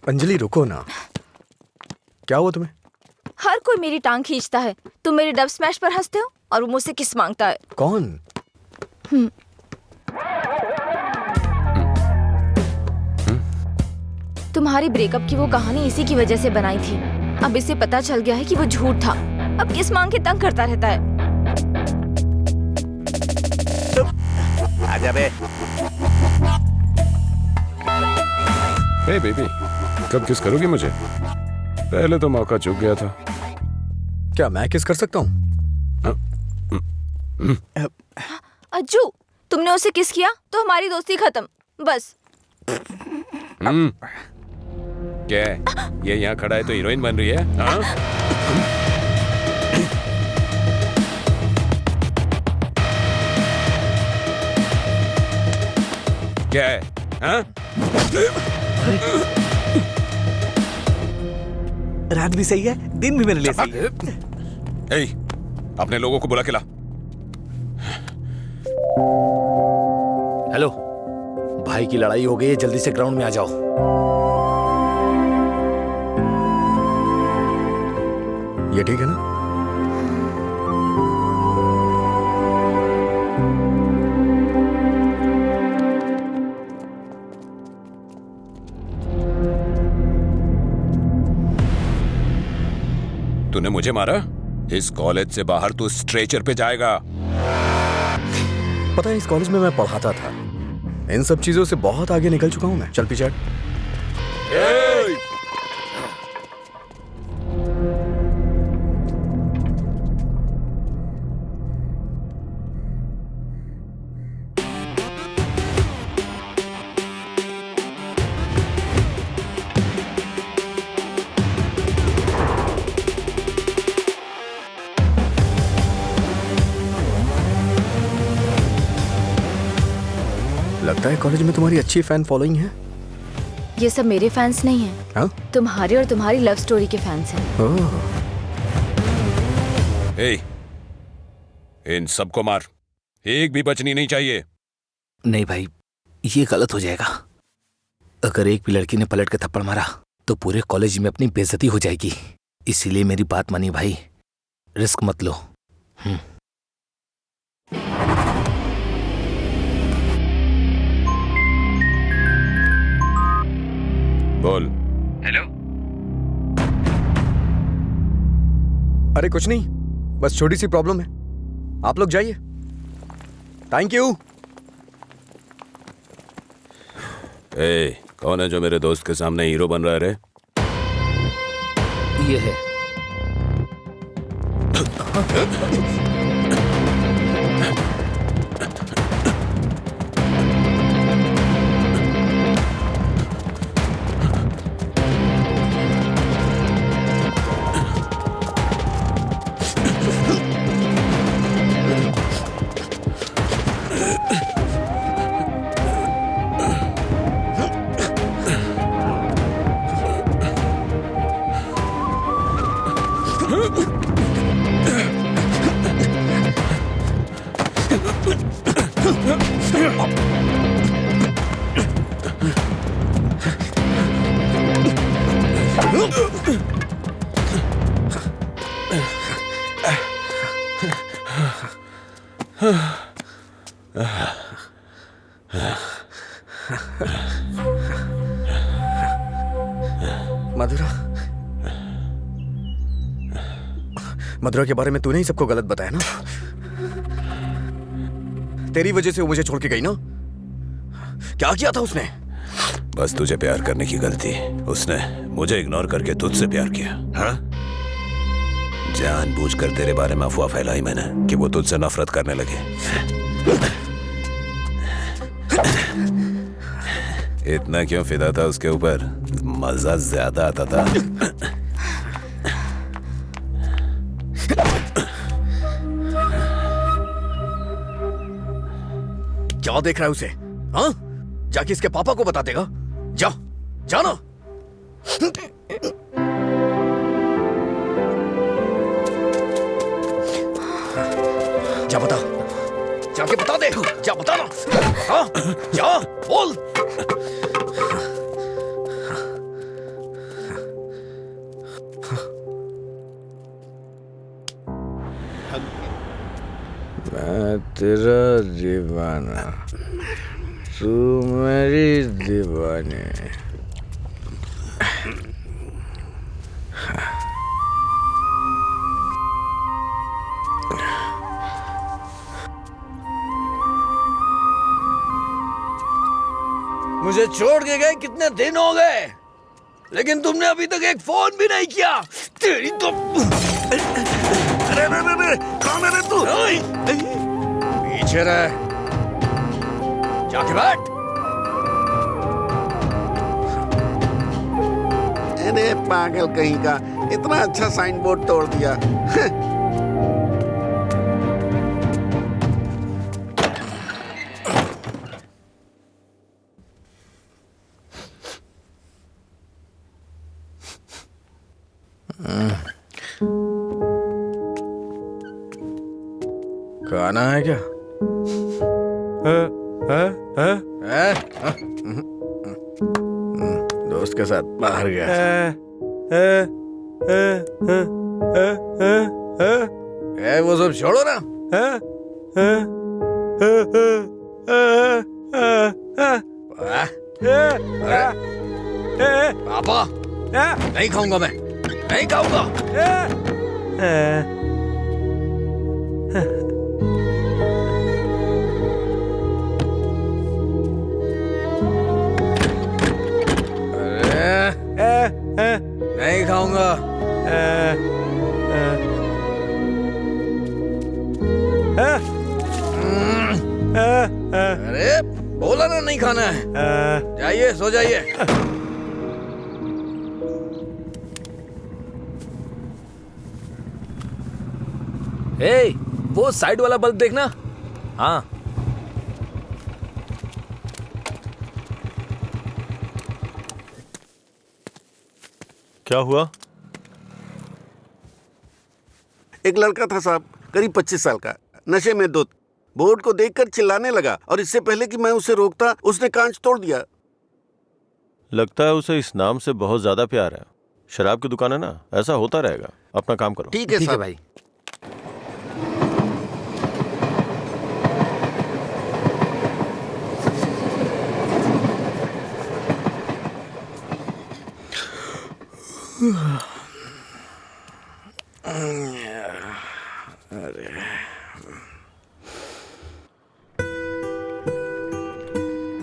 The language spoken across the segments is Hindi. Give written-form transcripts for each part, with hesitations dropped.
अंजलि रुको ना। क्या हुआ तुम्हें? हर कोई मेरी टांग खींचता है। तुम मेरे डब स्मैश पर हंसते हो और वो मुझसे किस मांगता है। कौन? तुम्हारी ब्रेकअप की वो कहानी इसी की वजह से बनाई थी। अब इसे पता चल गया है कि वो झूठ था। अब किस मांग के तंग करता रहता है। आजा बे। हे बेबी, कब किस करोगी मुझे? पहले तो मौका चूक गया था। क्या मैं किस कर सकता हूँ? अज्जू, तुमने उसे किस किया तो हमारी दोस्ती खत्म। बस। क्या है? ये यहाँ खड़ा है तो हीरोइन बन रही है? हाँ? क्या है? हाँ? रात भी सही है, दिन भी मेरे लिए सही है। ए, अपने लोगों को बुला के ला। हेलो, भाई की लड़ाई हो गई है, जल्दी से ग्राउंड में आ जाओ। ये ठीक है ना? तूने मुझे मारा? इस कॉलेज से बाहर तू स्ट्रेचर पे जाएगा। पता है, इस कॉलेज में मैं पढ़ाता था। इन सब चीजों से बहुत आगे निकल चुका हूं मैं। चल पीछे हट। लगता है कॉलेज में तुम्हारी अच्छी फैन फॉलोइंग है। ये सब मेरे फैंस नहीं हैं। हाँ? तुम्हारे और तुम्हारी लव स्टोरी के फैंस हैं। ओह, ए, इन सबको मार। एक भी बचनी नहीं चाहिए। नहीं भाई, ये गलत हो जाएगा। अगर एक भी लड़की ने पलट के थप्पड़ मारा तो पूरे कॉलेज में अपनी बेइज्जती हो जाएगी। इसीलिए मेरी बात मानी भाई, रिस्क मत लो। बोल। हेलो। अरे कुछ नहीं, बस छोटी सी प्रॉब्लम है। आप लोग जाइए। Thank you. ए, कौन है जो मेरे दोस्त के सामने हीरो बन रहा है रे? ये है। मधुरा, मधुरा के बारे में तूने ही सबको गलत बताया ना? तेरी वजह से वो मुझे छोड़ के गई ना? क्या किया था उसने? बस तुझे प्यार करने की गलती। उसने मुझे इग्नोर करके तुझसे प्यार किया। हाँ? जानबूझकर तेरे बारे में अफवाह फैलाई मैंने कि वो तुझसे नफरत करने लगे। इतना क्यों फिदा था उसके ऊपर? मजा ज्यादा आता था। क्या देख रहा है उसे? हाँ? जाके इसके पापा को बता देगा। जा, जाना। जा बता, जाके बता दे। जा बता ना। हाँ? जा, बोल। मैं तेरा दीवाना, तू मेरी दीवानी। मुझे छोड़ के गए कितने दिन हो गए, लेकिन तुमने अभी तक एक फोन भी नहीं किया। तेरी तो अरे कौन है रे तू? पीछे रह, जाके बैठ। अरे पागल कहीं का, इतना अच्छा साइन बोर्ड तोड़ दिया। खाना है क्या? दोस्त के साथ बाहर गया। वो सब छोड़ो ना। पापा, नहीं खाऊंगा मैं, नहीं खाऊंगा। नहीं खाऊंगा। अरे बोला ना नहीं खाना है। जाइए, सो जाइए। ए, वो साइड वाला बल्ब देखना। हाँ, क्या हुआ? एक लड़का था साहब, करीब 25 साल का, नशे में धुत, बोर्ड को देखकर चिल्लाने लगा और इससे पहले कि मैं उसे रोकता उसने कांच तोड़ दिया। लगता है उसे इस नाम से बहुत ज्यादा प्यार है। शराब की दुकान है ना, ऐसा होता रहेगा। अपना काम करो। ठीक है साहब। भाई।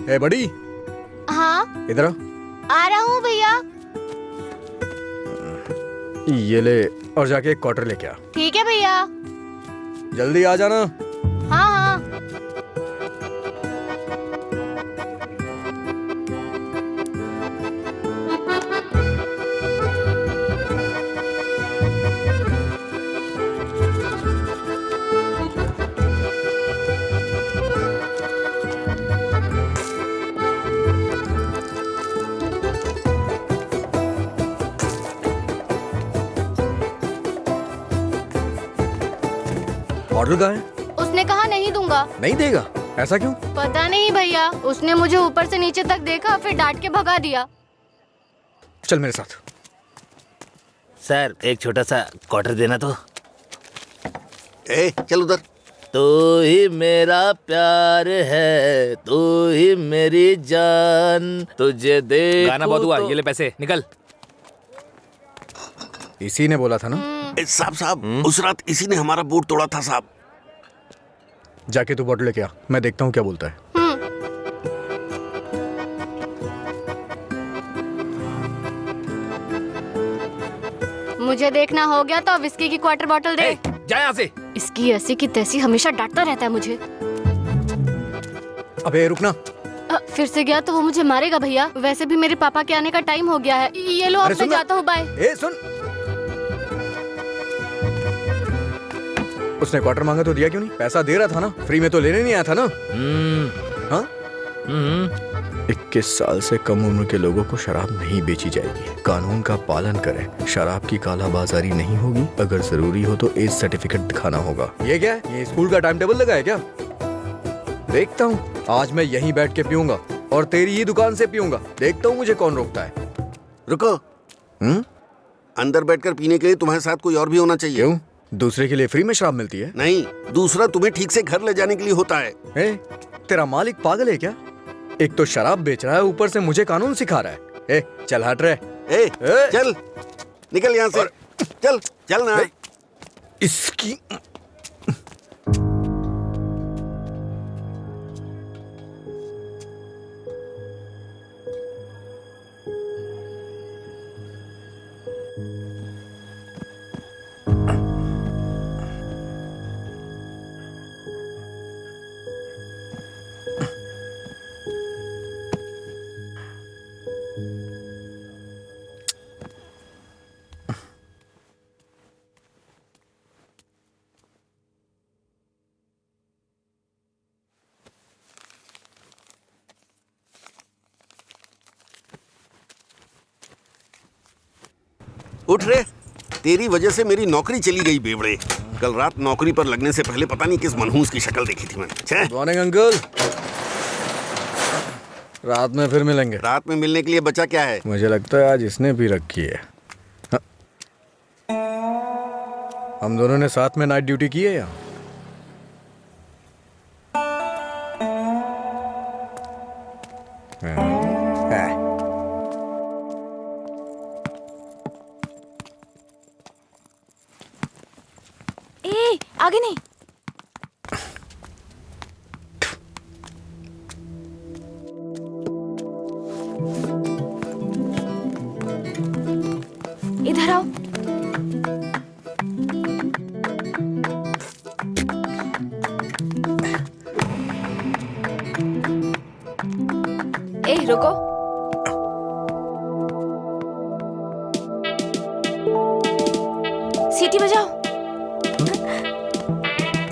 ए बड़ी, हाँ, इधर आ रहा हूँ भैया। ये ले और जाके एक क्वार्टर लेके आ। ठीक है भैया। जल्दी आ जाना। हाँ हाँ। ऑर्डर कहाँ है? उसने कहा नहीं दूंगा। नहीं देगा? ऐसा क्यों? पता नहीं भैया, उसने मुझे ऊपर से नीचे तक देखा, फिर डांट के भगा दिया। चल मेरे साथ। सर, एक छोटा सा क्वार्टर देना तो। ए चल उधर। तू ही मेरा प्यार है, तू ही मेरी जान, तुझे देखूं। गाना बहुत हुआ, ये ले पैसे, निकल। इसी ने बोला था ना? साहब उस रात इसी ने हमारा बोर्ड तोड़ा था साहब। जाके तू बॉटल लेके आ, मैं देखता हूँ क्या बोलता है। मुझे देखना हो गया तो विस्की की क्वार्टर बॉटल दे। जा यहाँ से। इसकी ऐसी की तैसी हमेशा डांटता रहता है मुझे। अबे रुकना। फिर से गया तो वो मुझे मारेगा भैया। वैसे भी मेरे पापा के आने का टाइम हो गया है। ये लो, अब मैं जाता हूँ, बाय। ए सुन, उसने क्वार्टर मांगा तो दिया क्यों नहीं? पैसा दे रहा था ना, फ्री में तो लेने नहीं आया था ना? हाँ? 21 साल से कम उम्र के लोगों को शराब नहीं बेची जाएगी। कानून का पालन करें। शराब की कालाबाजारी नहीं होगी। अगर जरूरी हो तो एज सर्टिफिकेट दिखाना होगा। ये क्या है? ये स्कूल का टाइम टेबल लगा है क्या? देखता हूँ, आज मैं यहीं बैठ के पीऊंगा और तेरी ही दुकान से पीऊंगा। देखता हूँ मुझे कौन रोकता है। रुको। अंदर बैठकर पीने के लिए तुम्हारे साथ कोई और भी होना चाहिए। क्यों? दूसरे के लिए फ्री में शराब मिलती है? नहीं, दूसरा तुम्हें ठीक से घर ले जाने के लिए होता है। ए, तेरा मालिक पागल है क्या? एक तो शराब बेच रहा है, ऊपर से मुझे कानून सिखा रहा है। चल हट रे। चल निकल यहाँ से। चल चल ना। इसकी उठ रे, तेरी वजह से मेरी नौकरी चली गई बेवड़े। कल रात नौकरी पर लगने से पहले पता नहीं किस मनहूस की शक्ल देखी थी मैंने। Morning uncle. रात में फिर मिलेंगे। रात में मिलने के लिए बचा क्या है? मुझे लगता है आज इसने भी रखी है। हाँ। हम दोनों ने साथ में नाइट ड्यूटी की है या? आगे नहीं। इधर आओ। रुको। सीटी बजाओ।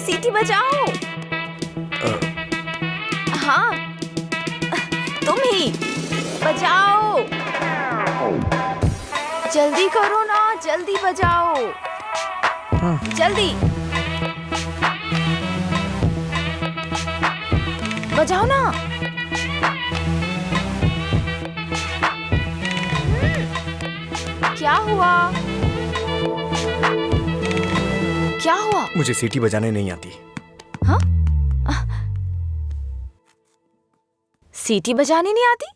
सीटी बजाओ। हाँ, तुम ही बजाओ। जल्दी करो ना, जल्दी बजाओ। जल्दी बजाओ ना। क्या हुआ? क्या हुआ? मुझे सीटी बजाने नहीं आती। हाँ? सीटी बजाने नहीं आती?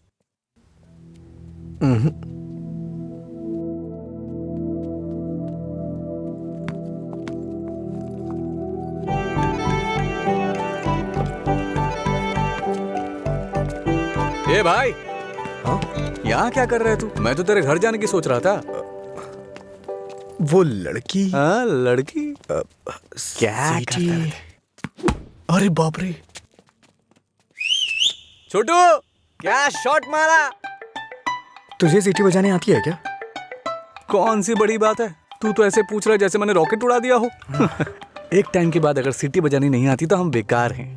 ए भाई, हाँ? यहाँ क्या कर रहा है तू? मैं तो तेरे घर जाने की सोच रहा था। वो लड़की। हाँ, लड़की क्या करता? अरे बाप रे, छोटू क्या शॉट मारा। तुझे सीटी बजाने आती है क्या? कौन सी बड़ी बात है, तू तो ऐसे पूछ रहा है जैसे मैंने रॉकेट उड़ा दिया हो। एक टाइम के बाद अगर सीटी बजानी नहीं आती तो हम बेकार हैं।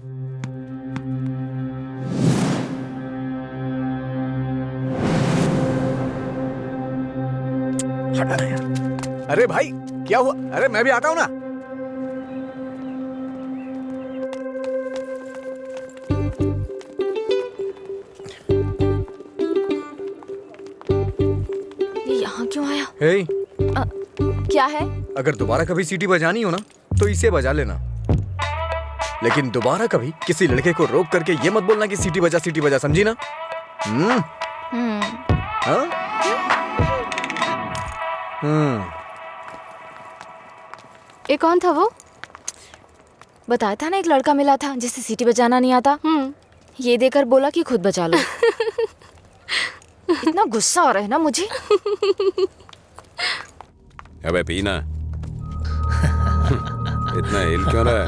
हटना यार। अरे भाई क्या हुआ? अरे मैं भी आता हूं ना। ये यहाँ क्यों आया? हे, क्या है? अगर दोबारा कभी सीटी बजानी हो ना तो इसे बजा लेना, लेकिन दोबारा कभी किसी लड़के को रोक करके ये मत बोलना कि सीटी बजा, समझी ना? हाँ? ये कौन था वो? बताया था ना, एक लड़का मिला था जिसे सीटी बजाना नहीं आता। ये देकर बोला कि खुद बजा लो। इतना गुस्सा आ रहा है ना मुझे। अबे पीना। इतना हिल क्यों रहा है?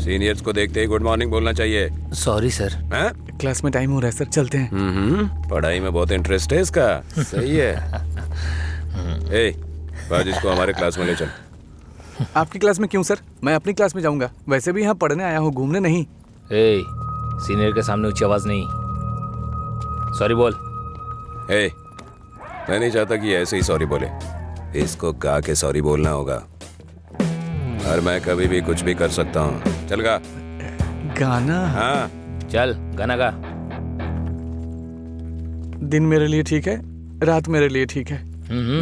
सीनियर्स को देखते ही गुड मॉर्निंग बोलना चाहिए। Sorry sir. हैं? क्लास में टाइम हो रहा है सर, चलते हैं। पढ़ाई में बहुत इंटरेस्ट है इसका। सही है। आज इसको हमारे क्लास में ले चल। आपकी क्लास में क्यों सर? मैं अपनी क्लास में जाऊंगा। वैसे भी यहाँ पढ़ने आया हूँ, घूमने नहीं। सीनियर के सामने ऊंची आवाज नहीं। सॉरी बोल। मैं नहीं चाहता कि ऐसे ही सॉरी बोले। इसको गा के सॉरी बोलना होगा, और मैं कभी भी कुछ भी कर सकता हूँ। चल गा। गाना? हाँ चल गाना गा। दिन मेरे लिए ठीक है, रात मेरे लिए ठीक है,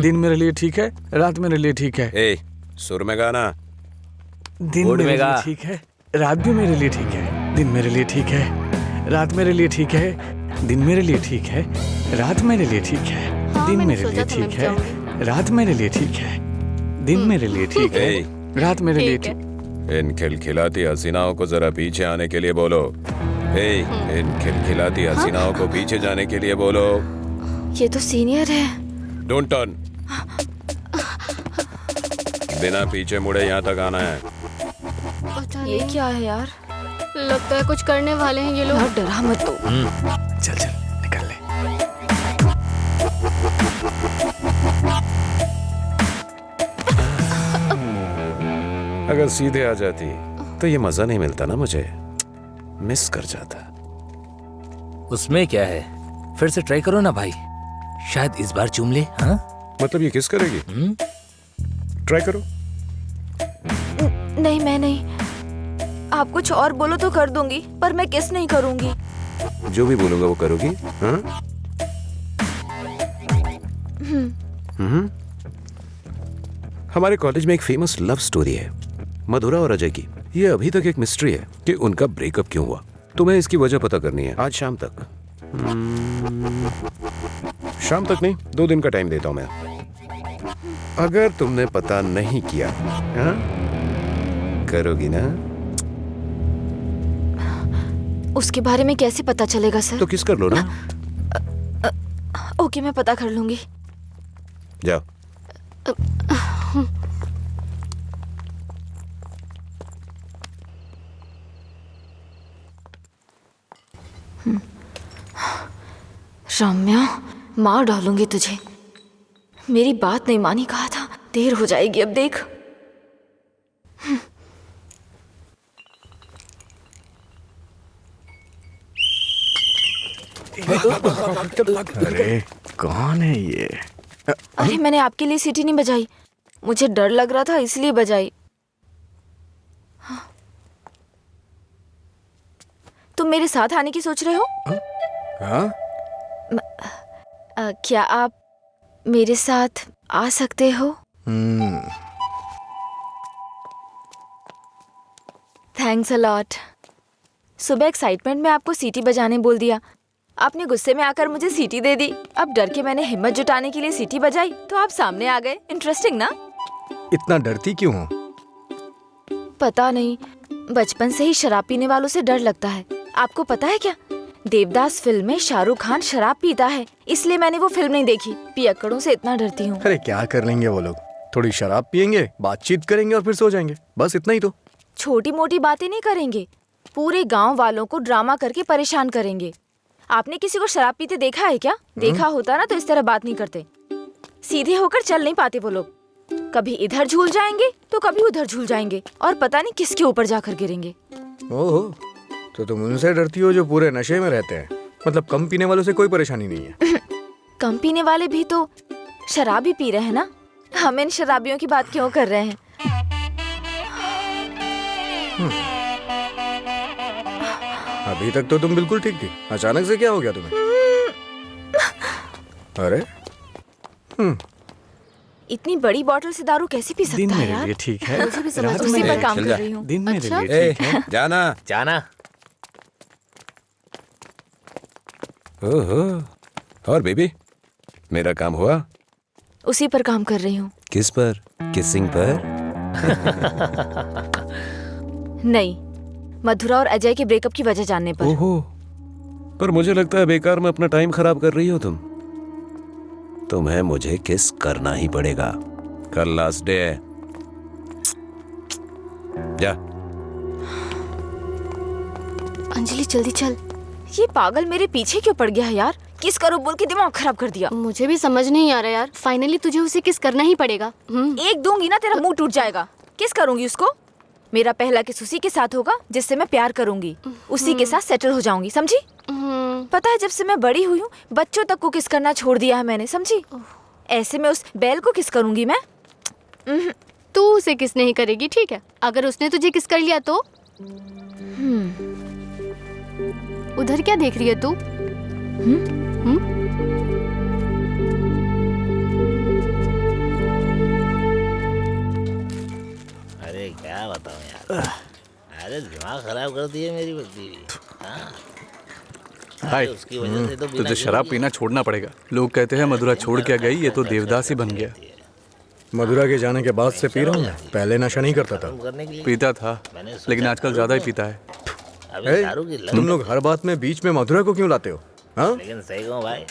दिन मेरे लिए ठीक है, रात मेरे लिए ठीक है। ए, सुर में गाना। दिन बोर्ड मेरे में गा। लिए ठीक है, रात भी मेरे लिए ठीक है। दिन मेरे लिए ठीक है, रात मेरे लिए ठीक है। दिन मेरे लिए ठीक है, रात मेरे लिए ठीक है। दिन मैंने मेरे सोचा लिए था ठीक मैं भी है, जाऊंगी। रात मेरे लिए ठीक है। दिन मेरे लिए ठीक है, ए, रात मेरे लिए ठीक है। ठीक। इन खिलखिलाती हसीनाओं को जरा पीछे आने के लिए बोलो। ए, इन खिलखिलाती हसीनाओं को पीछे जाने के लिए बोलो। ये तो सीनियर है। Don't turn. बिना पीछे मुड़े यहाँ तक आना है। पता ये नहीं, क्या है यार? लगता है कुछ करने वाले हैं ये लोग। यार डरा मत तो। चल चल निकल ले। अगर सीधे आ जाती तो ये मजा नहीं मिलता ना, मुझे मिस कर जाता। उसमें क्या है, फिर से ट्राई करो ना भाई, शायद इस बार चूम ले। हाँ मतलब ये किस करेगी? ट्राई करो। नहीं मैं नहीं। आप कुछ और बोलो तो कर दूंगी, पर मैं किस नहीं करूंगी। जो भी बोलूंगा वो करोगी? हाँ? हमारे कॉलेज में एक फेमस लव स्टोरी है, मधुरा और अजय की। ये अभी तक एक मिस्ट्री है कि उनका ब्रेकअप क्यों हुआ। तुम्हें इसकी वजह पता करनी है आज शाम तक। शाम तक नहीं, 2 दिन का टाइम देता हूं मैं। अगर तुमने पता नहीं किया, हाँ? करोगी ना? उसके बारे में कैसे पता चलेगा सर? तो किस कर लो ना। ओके मैं पता कर लूंगी। जाओ। रम्या, मार डालूंगी तुझे। मेरी बात नहीं मानी, कहा था। देर हो जाएगी अब देख। अरे कौन है ये? अरे मैंने आपके लिए सीटी नहीं बजाई, मुझे डर लग रहा था इसलिए बजाई। तुम मेरे साथ आने की सोच रहे हो? हाँ? क्या आप मेरे साथ आ सकते हो? Thanks a lot. सुबह एक्साइटमेंट में आपको सीटी बजाने बोल दिया, आपने गुस्से में आकर मुझे सीटी दे दी। अब डर के मैंने हिम्मत जुटाने के लिए सीटी बजाई तो आप सामने आ गए। इंटरेस्टिंग ना? इतना डरती क्यों हो? पता नहीं, बचपन से ही शराब पीने वालों से डर लगता है। आपको पता है क्या, देवदास फिल्म में शाहरुख खान शराब पीता है, इसलिए मैंने वो फिल्म नहीं देखी। पियक्कड़ों से इतना डरती हूँ। अरे क्या कर लेंगे वो लोग? थोड़ी शराब पियेंगे, बातचीत करेंगे और फिर सो जाएंगे, बस इतना ही तो। छोटी मोटी बातें नहीं करेंगे, पूरे गांव वालों को ड्रामा करके परेशान करेंगे। आपने किसी को शराब पीते देखा है क्या? देखा होता ना तो इस तरह बात नहीं करते। सीधे होकर चल नहीं पाते वो लोग, कभी इधर झूल जाएंगे तो कभी उधर झूल जाएंगे और पता नहीं किसके ऊपर जाकर गिरेंगे। ओहो, तो तुम उनसे डरती हो जो पूरे नशे में रहते हैं। मतलब कम पीने वालों से कोई परेशानी नहीं है। कम पीने वाले भी तो शराब ही पी रहे हैं ना। हम इन शराबियों की बात क्यों कर रहे हैं? अभी तक तो तुम बिल्कुल ठीक थी, अचानक से क्या हो गया तुम्हें? अरे इतनी बड़ी बोतल से दारू कैसे पी दिन सकता है मेरे यार? लिए ठीक है, मुझे भी समझ रात उसी मेरे पर लिए काम चल कर जा। रही हूँ। दिन मेरे अच्छा? लिए ए, ठीक है। जाना। जाना। ओहो, और बेबी, मेरा काम हुआ? उसी पर काम कर रही हूँ। किस पर? किसिंग पर? नहीं, मधुरा और अजय के ब्रेकअप की वजह जानने पर। ओहो, पर मुझे लगता है बेकार में अपना टाइम खराब कर रही हो तुम। तुम्हें मुझे किस करना ही पड़ेगा। कल लास्ट डे है। जा। अंजलि जल्दी चल। ये पागल मेरे पीछे क्यों पड़ गया है यार? किस करो बोल के दिमाग खराब कर दिया। मुझे भी समझ नहीं आ रहा यार, फाइनली तुझे उसे किस करना ही पड़ेगा। एक दूंगी ना तेरा मुंह टूट जाएगा। किस करूंगी उसको? मेरा पहला किस उसी के साथ होगा जिससे मैं प्यार करूंगी, उसी के साथ सेटल हो जाऊंगी, समझी? पता है जब से मैं बड़ी हुई हूँ बच्चों तक को किस करना छोड़ दिया है मैंने, समझी? ऐसे में उस बैल को किस करूंगी मैं? तू उसे किस नहीं करेगी, ठीक है? अगर उसने तुझे किस कर लिया तो? उधर क्या देख रही है तू? अरे दिमाग खराब कर दिए मेरी बीवी। हाँ, भाई उसकी वजह से तो बिना तुझे शराब पीना छोड़ना पड़ेगा। लोग कहते हैं मधुरा छोड़ के गई, ये तो देवदास ही बन गया। मधुरा के जाने के बाद से पी रहा हूँ मैं। पहले नशा नहीं करता था। करने के लिए पीता था, लेकिन आजकल ज्यादा ही पीता है। अभी ए, दारू की लत। तुम लोग हर बात में बीच में मधुरा को क्यों लाते हो? हाँ, लेकिन सही कहूँ भाई,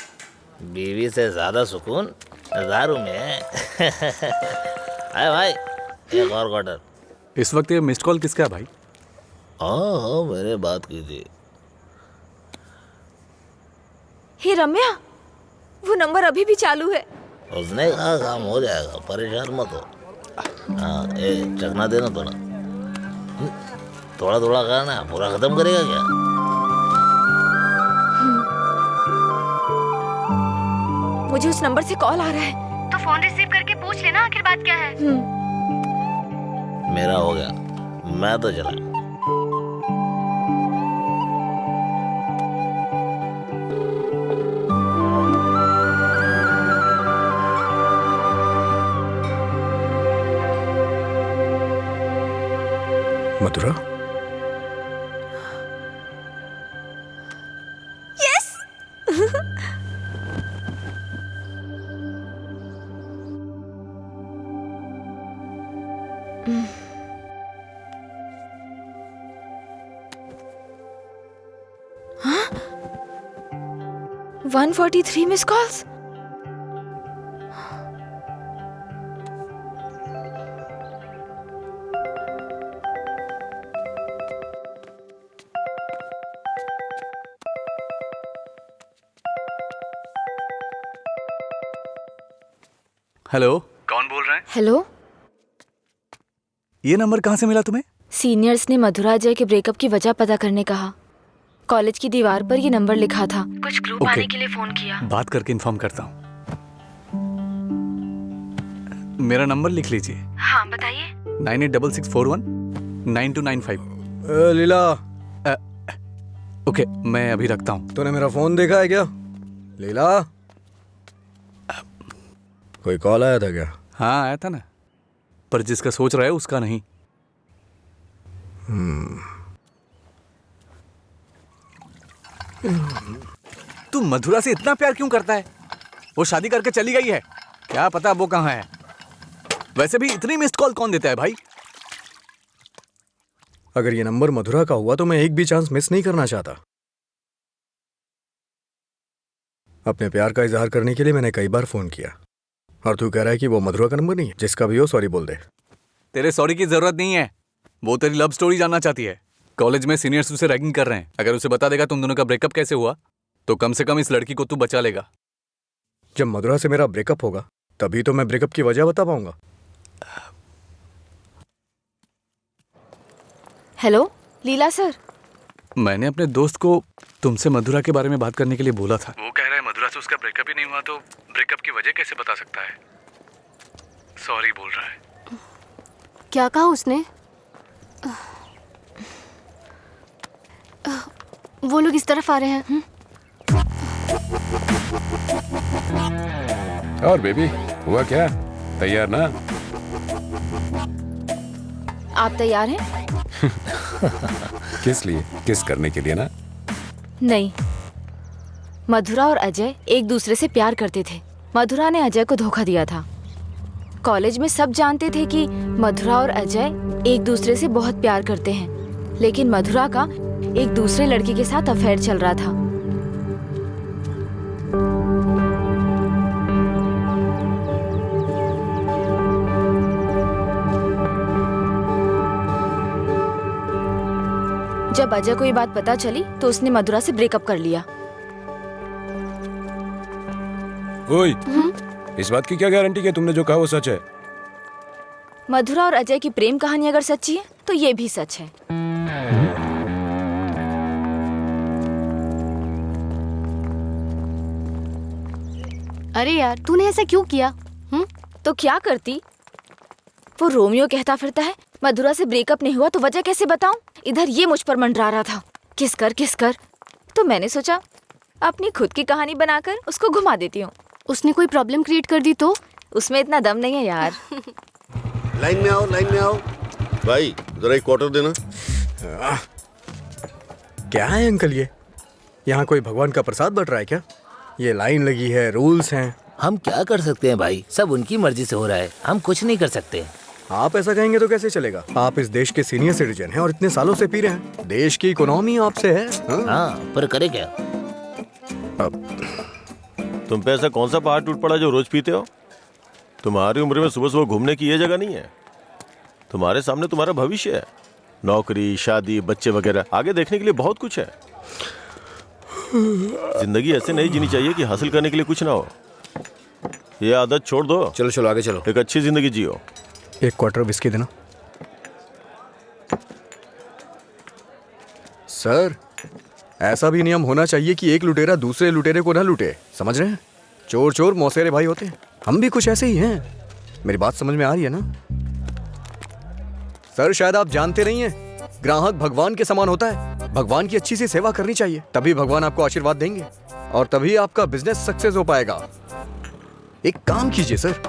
बीवी से ज्यादा सुकून दारू में है। अरे भाई, एक और क्वार्टर। इस वक्त ये मिस्ड कॉल किसका है भाई? हाँ, मैंने बात की थी। हे रम्या, वो नंबर अभी भी चालू है। उसने कहा काम हो जाएगा, परेशान मत हो। हाँ, चखना देना थोड़ा। थोड़ा थोड़ा खाना, पूरा खत्म करेगा क्या? मुझे उस नंबर से कॉल आ रहा है। तो फोन रिसीव करके पूछ लेना आखिर बात क्या है। मेरा हो गया, मैं तो चला। मधुरा, हाँ? 143 मिस कॉल्स। हेलो, कौन बोल रहे हैं? हेलो, ये नंबर कहाँ से मिला तुम्हें? सीनियर्स ने मधुरा अजय के ब्रेकअप की वजह पता करने कहा। कॉलेज की दीवार पर ये नंबर लिखा था। कुछ ग्रुप ओके। आने के लिए फोन किया। बात करके इन्फॉर्म करता हूँ। मेरा नंबर लिख लीजिए। हाँ बताइए। 9866419295। लीला, ओके, मैं अभी रखता हूँ। तूने मेरा फोन देखा है क्या? लीला, कोई कॉल आया था क्या? हाँ आया था ना, पर जिसका सोच रहा है उसका नहीं। तू मधुरा से इतना प्यार क्यों करता है? वो शादी करके चली गई है, क्या पता वो कहाँ है। वैसे भी इतनी मिस्ड कॉल कौन देता है भाई? अगर ये नंबर मधुरा का हुआ तो मैं एक भी चांस मिस नहीं करना चाहता। अपने प्यार का इजहार करने के लिए मैंने कई बार फोन किया, और तू कह रहा है कि वो मधुरा का नंबर नहीं है? जिसका भी हो सॉरी बोल दे। तेरे सॉरी की जरूरत नहीं है, वो तेरी लव स्टोरी जानना चाहती है। कॉलेज में सीनियर्स उसे रैगिंग कर रहे हैं। अगर उसे बता देगा तुम दोनों का ब्रेकअप कैसे हुआ, तो कम से कम इस लड़की को तू बचा लेगा। जब मधुरा से मेरा ब्रेकअप होगा तभी तो मैं ब्रेकअप की वजह बता पाऊंगा। हेलो लीला सर। मैंने अपने दोस्त को तुमसे मधुरा के बारे में बात करने के लिए बोला था। वो कह रहा है मधुरा से उसका ब्रेकअप ही नहीं हुआ, तो ब्रेकअप की वजह कैसे बता सकता है? सॉरी बोल रहा है। क्या कहा उसने? वो लोग इस तरफ आ रहे हैं। और बेबी, हुआ क्या? तैयार ना? आप तैयार हैं? किस लिए? किस करने के लिए ना? नहीं, मधुरा और अजय एक दूसरे से प्यार करते थे। मधुरा ने अजय को धोखा दिया था। कॉलेज में सब जानते थे कि मधुरा और अजय एक दूसरे से बहुत प्यार करते हैं, लेकिन मधुरा का एक दूसरे लड़के के साथ अफेयर चल रहा था। जब अजय को ये बात पता चली तो उसने मधुरा से ब्रेकअप कर लिया। ओए, इस बात की क्या गारंटी कि तुमने जो कहा वो सच है? मधुरा और अजय की प्रेम कहानी अगर सच्ची है तो ये भी सच है। अरे यार, तूने ऐसा क्यों किया? तो क्या करती? वो रोमियो कहता फिरता है मधुरा से ब्रेकअप नहीं हुआ तो वजह कैसे बताऊं? इधर ये मुझ पर मंडरा रहा था, किस कर। तो मैंने सोचा अपनी खुद की कहानी बनाकर उसको घुमा देती हूँ। उसने कोई प्रॉब्लम क्रिएट कर दी तो? उसमें इतना दम नहीं है यार। लाइन में आओ, लाइन में आओ। भाई जरा एक क्वार्टर देना। क्या है अंकल ये? यहाँ कोई भगवान का प्रसाद बट रहा है क्या? ये लाइन लगी है, रूल्स हैं। हम क्या कर सकते हैं भाई, सब उनकी मर्जी से हो रहा है, हम कुछ नहीं कर सकते। आप ऐसा कहेंगे तो कैसे चलेगा? आप इस देश के सीनियर सिटीजन हैं और इतने सालों से पी रहे हैं। देश की इकोनॉमी आपसे है। हाँ, पर करे क्या? तुम पे ऐसा कौन सा पहाड़ टूट पड़ा जो रोज पीते हो? तुम्हारी उम्र में सुबह सुबह घूमने की ये जगह नहीं है। तुम्हारे सामने तुम्हारा भविष्य है, नौकरी, शादी, बच्चे वगैरह, आगे देखने के लिए बहुत कुछ है। जिंदगी ऐसे नहीं जीनी चाहिए कि हासिल करने के लिए कुछ ना हो। ये आदत छोड़ दो। चलो चलो आगे चलो। एक अच्छी जिंदगी जियो। एक क्वार्टर विस्की देना। सर, ऐसा भी नियम होना चाहिए कि एक लुटेरा दूसरे लुटेरे को ना लूटे। समझ रहे हैं? चोर चोर मौसेरे भाई होते हैं। हम भी कुछ ऐसे ही हैं। मेरी बात समझ में आ रही है ना? सर, शायद आप जानते नहीं हैं, ग्राहक भगवान के समान होता है। भगवान की अच्छी सी सेवा करनी चाहिए, तभी भगवान आपको आशीर्वाद देंगे और तभी आपका बिजनेस सक्सेस हो पाएगा। एक काम कीजिए सर,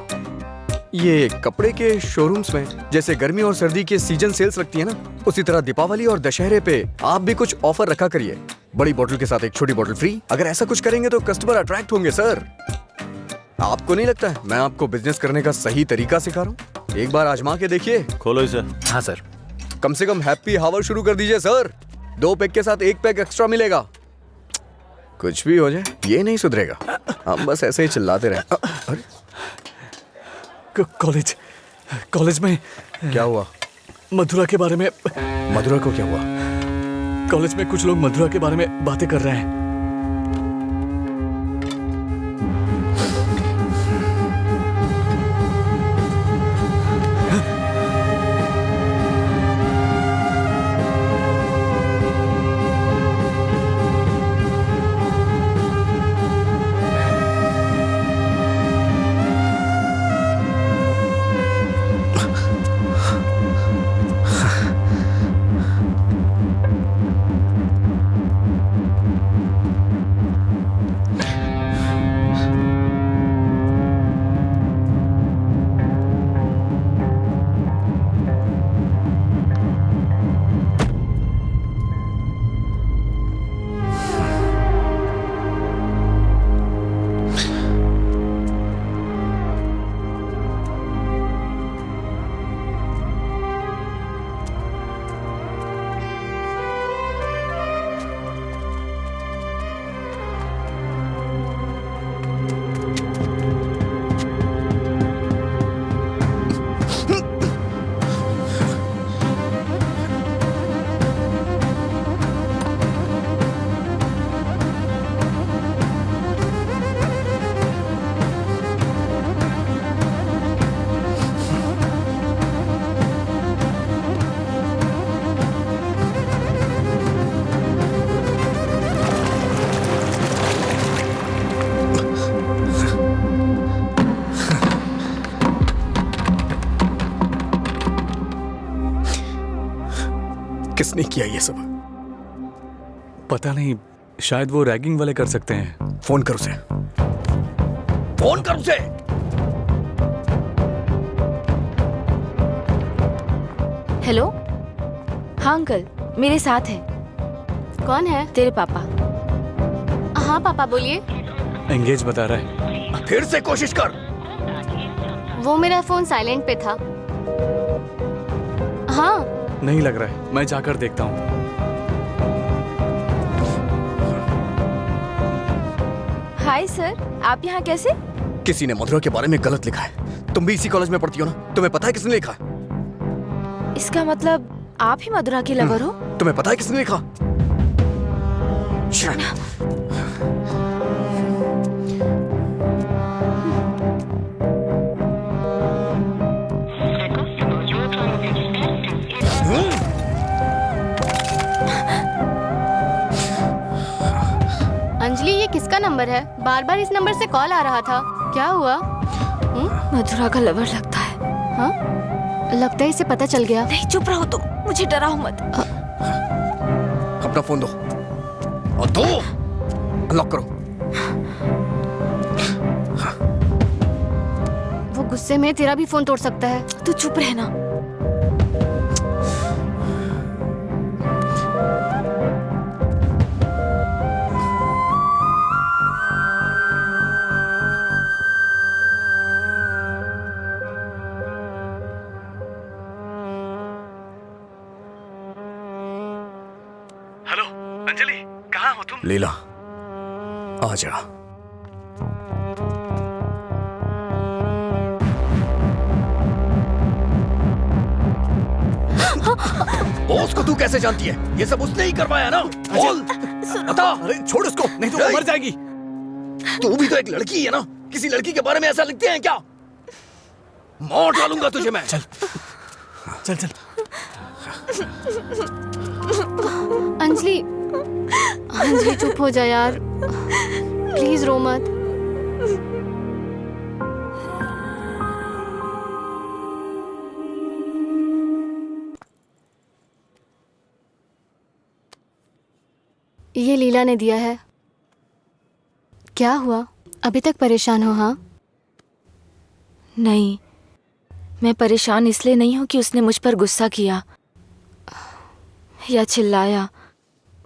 ये कपड़े के शोरूम्स में जैसे गर्मी और सर्दी के सीजन सेल्स लगती है ना, उसी तरह दीपावली और दशहरे पे आप भी कुछ ऑफर रखा करिए। बड़ी बोतल के साथ एक छोटी बोतल फ्री। अगर ऐसा कुछ करेंगे तो कस्टमर अट्रैक्ट होंगे सर। आपको नहीं लगता है मैं आपको बिजनेस करने का सही तरीका सिखा रहा हूँ? एक बार आजमा के देखिए। खोलो इसे। हाँ सर। कम से कम हैप्पी हावर शुरू कर दीजिए सर। 2 पैक के साथ 1 पैक एक्स्ट्रा मिलेगा। कुछ भी हो जाए ये नहीं सुधरेगा। हम बस ऐसे ही चिल्लाते रहे। अरे कॉलेज में क्या हुआ? मधुरा के बारे में। मधुरा को क्या हुआ? कॉलेज में कुछ लोग मधुरा के बारे में बातें कर रहे हैं। किसने किया ये सब? पता नहीं, शायद वो रैगिंग वाले कर सकते हैं। फोन कर उसे। फोन कर उसे। हेलो। हाँ अंकल, मेरे साथ है। कौन है? तेरे पापा। हाँ पापा बोलिए। एंगेज बता रहा है। फिर से कोशिश कर। वो मेरा फोन साइलेंट पे था। हाँ। नहीं लग रहा है, मैं जाकर देखता हूँ। हाय सर, आप यहाँ कैसे? किसी ने मधुरा के बारे में गलत लिखा है। तुम भी इसी कॉलेज में पढ़ती हो ना? तुम्हें पता है किसने लिखा? इसका मतलब आप ही मधुरा के लवर हो? तुम्हें पता है किसने लिखा? अंजलि, ये किसका नंबर है? बार बार इस नंबर से कॉल आ रहा था। क्या हुआ? मधुरा का लवर लगता है। हाँ? लगता है इसे पता चल गया। नहीं, चुप रहो तुम, मुझे डराओ मत। अपना फोन दो और दो। लॉक करो। वो गुस्से में तेरा भी फोन तोड़ सकता है। तू चुप रहना। लीला, आ जा। बॉस को तू कैसे जानती है? ये सब उसने ही करवाया ना? बोल, बता। अरे छोड़ उसको, नहीं तो वो मर जाएगी। तू भी तो एक लड़की है ना? किसी लड़की के बारे में ऐसा लिखते हैं क्या? मार डालूंगा तुझे मैं। चल चल चल। अंजलि, अंजलि चुप हो जा यार, प्लीज रो मत। ये लीला ने दिया है। क्या हुआ, अभी तक परेशान हो? हाँ नहीं, मैं परेशान इसलिए नहीं हूँ कि उसने मुझ पर गुस्सा किया या चिल्लाया।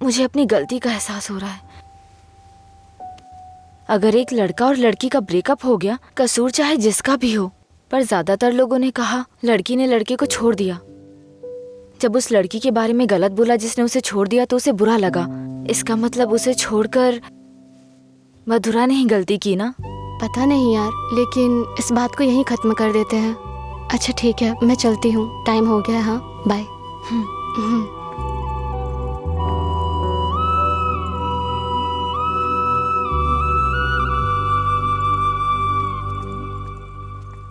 मुझे अपनी गलती का एहसास हो रहा है। अगर एक लड़का और लड़की का ब्रेकअप हो गया, कसूर चाहे जिसका भी हो, पर ज्यादातर लोगों ने कहा लड़की ने लड़के को छोड़ दिया। जब उस लड़की के बारे में गलत बोला जिसने उसे छोड़ दिया तो उसे बुरा लगा। इसका मतलब उसे छोड़कर मधुरा ने ही गलती की ना? पता नहीं यार, लेकिन इस बात को यहीं खत्म कर देते हैं। अच्छा ठीक है, मैं चलती हूँ, टाइम हो गया है। हाँ बाय।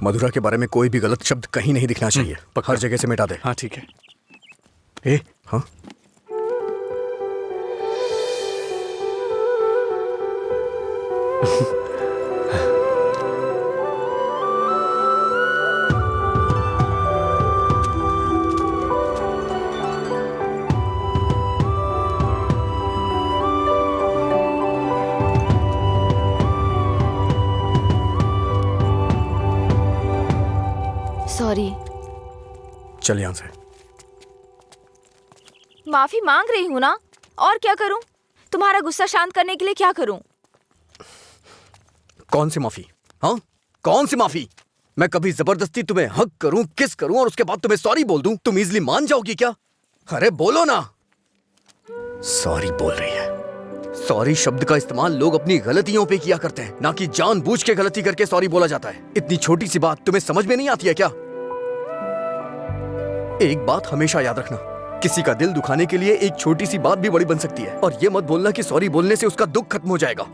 मधुरा के बारे में कोई भी गलत शब्द कहीं नहीं दिखना चाहिए। हर जगह से मिटा दे। हाँ ठीक है। ए, हाँ? सॉरी। चल यहाँ से। माफी मांग रही हूँ ना, और क्या करूँ? तुम्हारा गुस्सा शांत करने के लिए क्या करूँ? कौन सी माफी? हाँ, कौन सी माफी? मैं कभी जबरदस्ती तुम्हें हक करूं, किस करूं और उसके बाद तुम्हें सॉरी बोल दूं, तुम इजीली मान जाओगी क्या? अरे बोलो ना। सॉरी बोल रही है। सॉरी शब्द का इस्तेमाल लोग अपनी गलतियों पे किया करते हैं, ना कि जानबूझ के गलती करके सॉरी बोला जाता है। इतनी छोटी सी बात तुम्हें समझ में नहीं आती है क्या? एक बात हमेशा याद रखना, किसी का दिल दुखाने के लिए एक छोटी सी बात भी बड़ी बन सकती है। और ये मत बोलना कि सॉरी बोलने से उसका दुख खत्म हो जाएगा।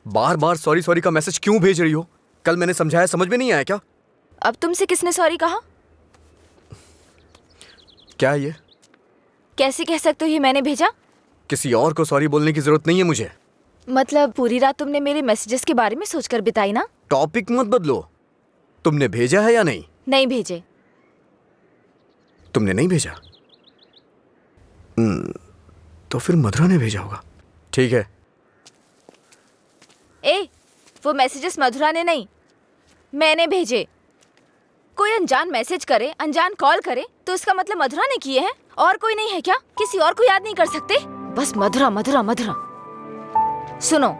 बार बार सॉरी सॉरी का मैसेज क्यों भेज रही हो? कल मैंने समझाया, समझ में नहीं आया क्या? अब तुमसे किसने सॉरी कहा? क्या है ये? कैसे कह सकते हो ये मैंने भेजा? किसी और को सॉरी बोलने की जरूरत नहीं है मुझे। मतलब पूरी रात तुमने मेरे मैसेजेस के बारे में सोचकर बिताई ना? टॉपिक मत बदलो। तुमने भेजा है या नहीं? नहीं भेजे। तुमने नहीं भेजा? तो फिर मधुरा ने भेजा होगा। ठीक है। ए, वो मैसेजेस मधुरा ने नहीं, मैंने भेजे। कोई अनजान मैसेज करे, अनजान कॉल करे तो इसका मतलब मधुरा ने किए हैं? और कोई नहीं है क्या? किसी और को याद नहीं कर सकते? बस मधुरा मधुरा मधुरा। सुनो,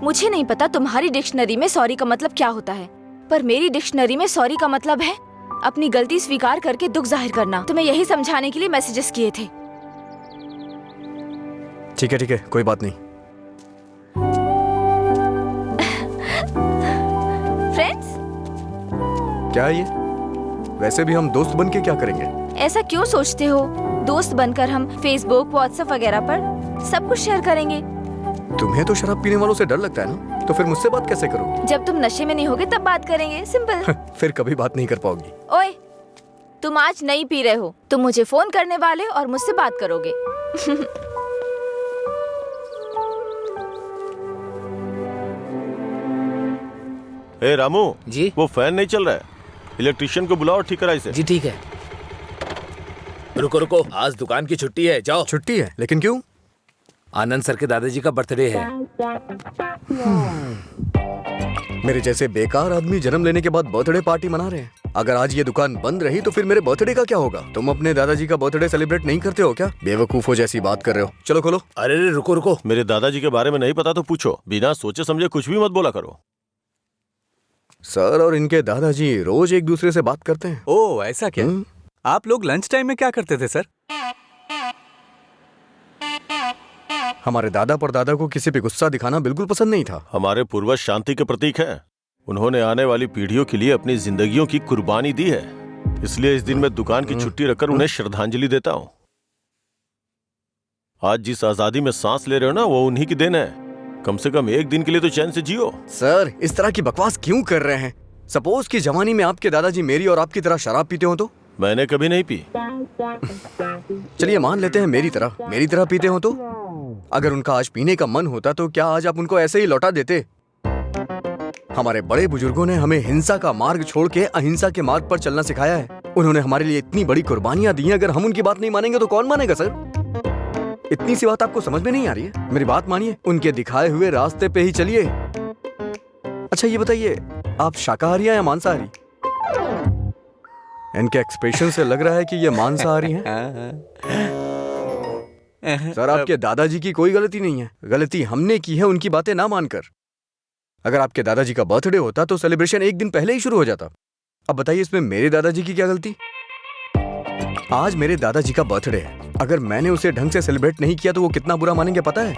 मुझे नहीं पता तुम्हारी डिक्शनरी में सॉरी का मतलब क्या होता है, पर मेरी डिक्शनरी में सॉरी का मतलब है अपनी गलती स्वीकार करके दुख जाहिर करना। तुम्हें यही समझाने के लिए मैसेजेस किए थे। ठीक है, कोई बात नहीं। फ्रेंड्स? क्या है ये? वैसे भी हम दोस्त बन के क्या करेंगे? ऐसा क्यों सोचते हो? दोस्त बनकर हम फेसबुक, व्हाट्सएप वगैरह पर सब कुछ शेयर करेंगे। तुम्हें तो शराब पीने वालों से डर लगता है ना, तो फिर मुझसे बात कैसे करोगी? जब तुम नशे में नहीं होगे तब बात करेंगे, सिंपल। फिर कभी बात नहीं कर पाओगी। ओए, तुम आज नहीं पी रहे हो, तुम मुझे फोन करने वाले और मुझसे बात करोगे। ए रामू जी? वो फैन नहीं चल रहा है, इलेक्ट्रिशियन को बुलाओ और ठीक कराइए इसे। जी ठीक है। रुको रुको, आज दुकान की छुट्टी है, जाओ। छुट्टी है? लेकिन क्यों? आनंद सर के दादाजी का बर्थडे है। मेरे जैसे बेकार आदमी जन्म लेने के बाद बर्थडे पार्टी मना रहे हैं। अगर आज ये दुकान बंद रही तो फिर मेरे बर्थडे का क्या होगा? तुम अपने दादाजी का बर्थडे सेलिब्रेट नहीं करते हो क्या? बेवकूफो जैसी बात कर रहे हो। चलो खोलो। अरे रे रुको रुको, मेरे दादाजी के बारे में नहीं पता तो पूछो, बिना सोचे समझे कुछ भी मत बोला करो। सर और इनके दादाजी रोज एक दूसरे से बात करते हैं। ओ ऐसा क्या? हम्म। आप लोग लंच टाइम में क्या करते थे सर? हमारे दादा परदादा को किसी पे गुस्सा दिखाना बिल्कुल पसंद नहीं था। हमारे पूर्वज शांति के प्रतीक हैं। उन्होंने आने वाली पीढ़ियों के लिए अपनी जिंदगियों की कुर्बानी दी है, इसलिए इस दिन मैं दुकान की छुट्टी रखकर उन्हें श्रद्धांजलि देता हूँ। आज जिस आजादी में सांस ले रहे हो ना, वो उन्हीं की देन है। कम से कम एक दिन के लिए तो चैन से जियो। सर इस तरह की बकवास क्यों कर रहे हैं? सपोज कि जवानी में आपके दादाजी मेरी और आपकी तरह शराब पीते हो तो? मैंने कभी नहीं पी। चलिए मान लेते हैं मेरी तरह पीते हो तो? अगर उनका आज पीने का मन होता तो क्या आज आप उनको ऐसे ही लौटा देते? हमारे बड़े बुजुर्गों ने हमें हिंसा का मार्ग छोड़ के अहिंसा के मार्ग पर चलना सिखाया है। उन्होंने हमारे लिए इतनी बड़ी कुर्बानियां दी हैं, अगर हम उनकी बात नहीं मानेंगे तो कौन मानेगा सर? इतनी सी बात आपको समझ में नहीं आ रही है? मेरी बात मानिए, उनके दिखाए हुए रास्ते पे ही चलिए। अच्छा ये बताइए, आप शाकाहारी हैं या मांसाहारी? इनके एक्सप्रेशन से लग रहा है कि ये मांसाहारी हैं। सर आपके दादाजी की कोई गलती नहीं है, गलती हमने की है उनकी बातें ना मानकर। अगर आपके दादाजी का बर्थडे होता तो सेलिब्रेशन एक दिन पहले ही शुरू हो जाता। अब बताइए इसमें मेरे दादाजी की क्या गलती? आज मेरे दादाजी का बर्थडे है, अगर मैंने उसे ढंग से सेलिब्रेट नहीं किया तो वो कितना बुरा मानेंगे पता है?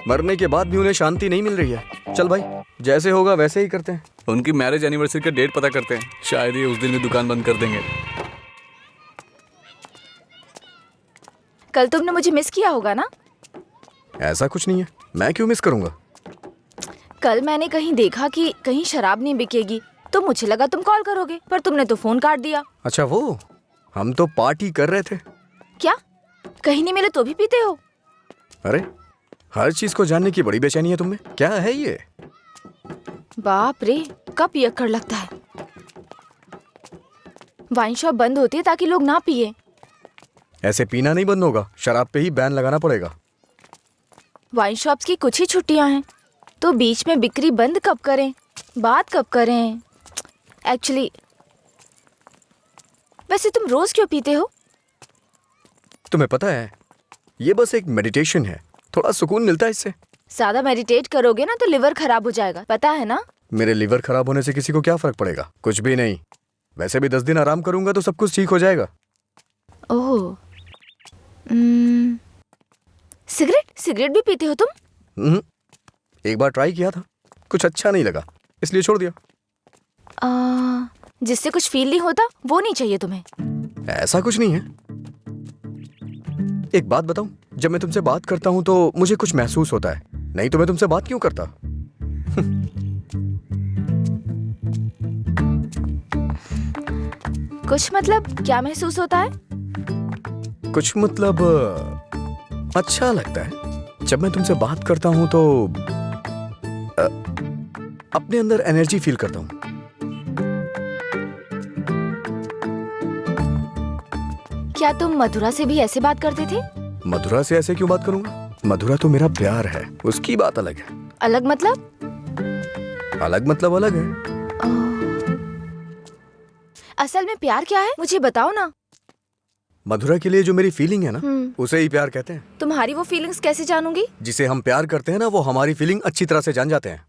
मरने के बाद भी उन्हें शांति नहीं मिल रही है। चल भाई, जैसे होगा वैसे ही करते हैं। उनकी मैरिज एनिवर्सरी का डेट पता करते हैं, शायद ये उस दिन भी दुकान बंद कर देंगे। कल तुमने मुझे मिस किया होगा ना? ऐसा कुछ नहीं है, मैं क्यों मिस करूंगा? कल मैंने कहीं देखा कि कहीं शराब नहीं बिकेगी, तो मुझे लगा तुम कॉल करोगे, पर तुमने तो फोन काट दिया। अच्छा वो, हम तो पार्टी कर रहे थे। क्या कहीं नहीं मिले तो भी पीते हो? अरे हर चीज को जानने की बड़ी बेचैनी है तुम्हें। क्या है ये? बाप रे, कब पियक्कड़ लगता है। वाइन शॉप बंद होती है ताकि लोग ना पिए। ऐसे पीना नहीं बंद होगा, शराब पे ही बैन लगाना पड़ेगा। वाइन शॉप्स की कुछ ही छुट्टियां हैं, तो बीच में बिक्री बंद कब करें, बात कब करें? एक्चुअली वैसे तुम रोज क्यों पीते हो? तुम्हें पता है ये बस एक मेडिटेशन है, थोड़ा सुकून मिलता है इससे। ज्यादा मेडिटेट करोगे ना तो लिवर खराब हो जाएगा, पता है ना? मेरे लिवर खराब होने से किसी को क्या फर्क पड़ेगा? कुछ भी नहीं। वैसे भी 10 दिन आराम करूंगा तो सब कुछ ठीक हो जाएगा। ओह, सिगरेट भी पीते हो तुम? एक बार ट्राई किया था, कुछ अच्छा नहीं लगा, इसलिए छोड़ दिया। जिससे कुछ फील नहीं होता वो नहीं चाहिए तुम्हें? ऐसा कुछ नहीं है। एक बात बताऊं, जब मैं तुमसे बात करता हूं तो मुझे कुछ महसूस होता है, नहीं तो मैं तुमसे बात क्यों करता? कुछ मतलब क्या महसूस होता है? कुछ मतलब अच्छा लगता है। जब मैं तुमसे बात करता हूं तो अपने अंदर एनर्जी फील करता हूं। क्या तुम मधुरा से भी ऐसे बात करते थे? मधुरा से ऐसे क्यों बात करूंगा? मधुरा तो मेरा प्यार है, उसकी बात अलग है। अलग मतलब? अलग मतलब अलग है। असल में प्यार क्या है मुझे बताओ ना। मधुरा के लिए जो मेरी फीलिंग है ना, उसे ही प्यार कहते हैं। तुम्हारी वो फीलिंग्स कैसे जानूंगी? जिसे हम प्यार करते हैं ना, वो हमारी फीलिंग अच्छी तरह से जान जाते हैं।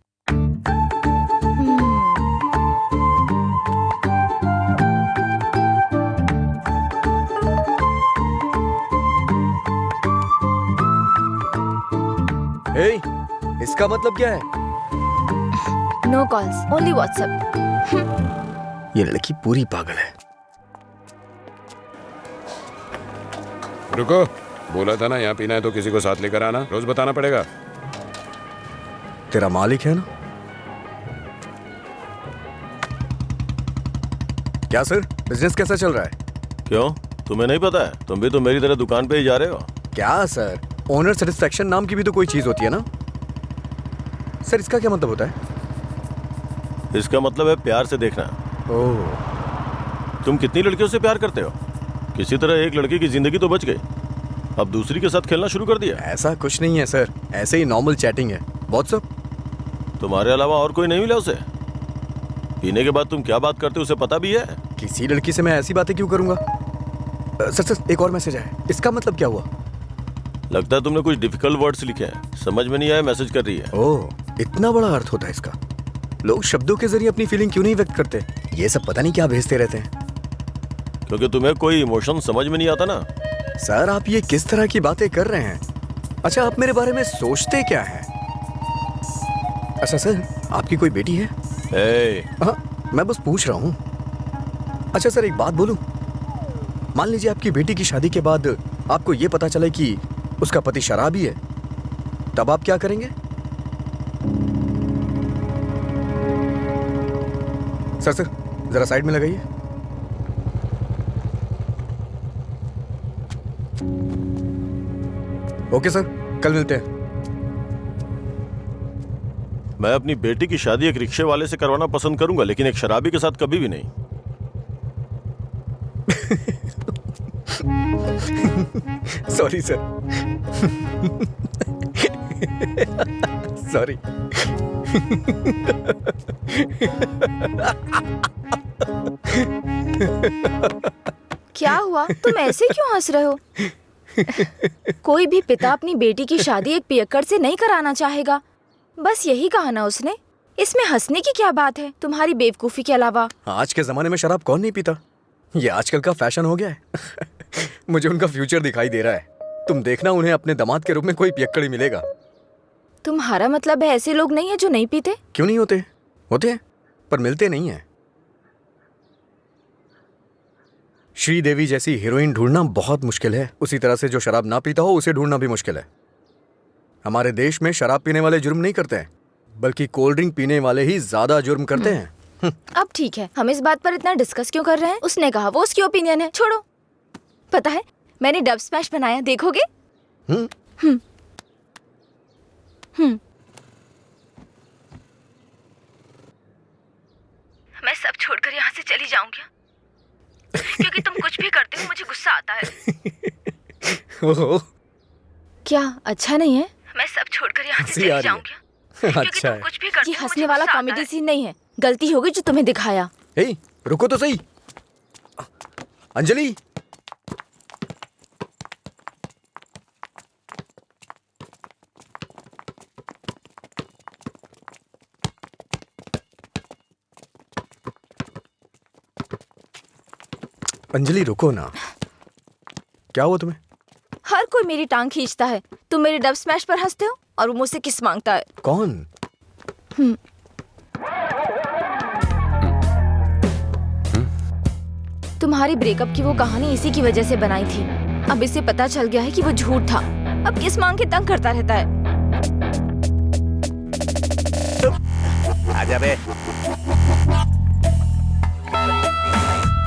हे, इसका मतलब क्या है? No calls, only WhatsApp. ये लड़की पूरी पागल है। रुको, बोला था ना यहाँ पीना है तो किसी को साथ लेकर आना, रोज बताना पड़ेगा। तेरा मालिक है ना? क्या सर, बिजनेस कैसा चल रहा है? क्यों, तुम्हें नहीं पता है? तुम भी तो मेरी तरह दुकान पे ही जा रहे हो। क्या सर, ओनर सेटिस्फेक्शन नाम की भी तो कोई चीज होती है ना? सर इसका क्या मतलब होता है? इसका मतलब है प्यार से देखना। ओह, तुम कितनी लड़कियों से प्यार करते हो? किसी तरह एक लड़की की जिंदगी तो बच गई, अब दूसरी के साथ खेलना शुरू कर दिया। ऐसा कुछ नहीं है सर, ऐसे ही नॉर्मल चैटिंग है। व्हाट्सएप? तुम्हारे अलावा और कोई नहीं मिला उसे? पीने के बाद तुम क्या बात करते हो उसे पता भी है? किसी लड़की से मैं ऐसी बातें क्यों करूंगा? सर एक और मैसेज आया, इसका मतलब क्या हुआ? लगता है तुमने कुछ डिफिकल्ट वर्ड्स लिखे हैं, समझ में नहीं आया, मैसेज कर रही है। ओह, इतना बड़ा अर्थ होता है इसका। लोग शब्दों के जरिए अपनी फीलिंग क्यों नहीं व्यक्त करते? ये सब पता नहीं क्या भेजते रहते हैं। क्योंकि तुम्हें कोई इमोशन समझ में नहीं आता ना। सर आप ये किस तरह की बातें कर रहे हैं? अच्छा आप मेरे बारे में सोचते क्या हैं? अच्छा सर, आपकी कोई बेटी है? हाँ, मैं बस पूछ रहा हूँ। अच्छा सर एक बात बोलूं, मान लीजिए आपकी बेटी की शादी के बाद आपको ये पता चले कि उसका पति शराबी है, तब आप क्या करेंगे? सर जरा साइड में लगाइए। ओके सर, कल मिलते हैं। मैं अपनी बेटी की शादी एक रिक्शे वाले से करवाना पसंद करूंगा, लेकिन एक शराबी के साथ कभी भी नहीं। Sorry sir. सॉरी। क्या हुआ? तुम ऐसे क्यों हंस रहे हो? कोई भी पिता अपनी बेटी की शादी एक पियक्कड़ से नहीं कराना चाहेगा। बस यही कहा ना उसने। इसमें हंसने की क्या बात है तुम्हारी बेवकूफी के अलावा? आज के जमाने में शराब कौन नहीं पीता? ये आजकल का फैशन हो गया है। मुझे उनका फ्यूचर दिखाई दे रहा है। तुम देखना उन्हें अपने दामाद के रूप में कोई पियक्कड़ ही मिलेगा। तुम्हारा मतलब है ऐसे लोग नहीं है जो नहीं पीते? क्यों नहीं होते? होते हैं, पर मिलते नहीं हैं। श्रीदेवी जैसी हीरोइन ढूंढना बहुत मुश्किल है। उसी तरह से जो शराब ना पीता हो उसे ढूंढना भी मुश्किल है। हमारे देश में शराब पीने वाले जुर्म नहीं करते हैं, बल्कि कोल्ड ड्रिंक पीने वाले ही ज्यादा जुर्म करते हैं। अब ठीक है, हम इस बात पर इतना डिस्कस क्यों कर रहे हैं? उसने कहा, वो उसकी ओपिनियन है, छोड़ो। पता है मैंने डब स्मैश बनाया, देखोगे? मैं सब छोड़कर यहाँ से चली जाऊँ क्या? क्योंकि तुम कुछ भी करते हो मुझे गुस्सा आता है। ओहो, क्या अच्छा नहीं है? मैं सब छोड़कर यहाँ से हंसी आ चली रही जाऊँ है। क्या? क्योंकि अच्छा तुम है। कुछ भी करते हो हंसने वाला कॉमेडी सीन नहीं है। गलती होगी जो तुम्हें दिखाया। ए, रुको तो सही। अंजलि, अंजलि रुको ना। क्या हुआ तुम्हें? हर कोई मेरी टांग खींचता है। तुम मेरे डब स्मैश पर हंसते हो और वो मुझसे किस मांगता है। कौन? तुम्हारी ब्रेकअप की वो कहानी इसी की वजह से बनाई थी। अब इसे पता चल गया है कि वो झूठ था। अब किस मांग के तंग करता रहता है। आजा बे।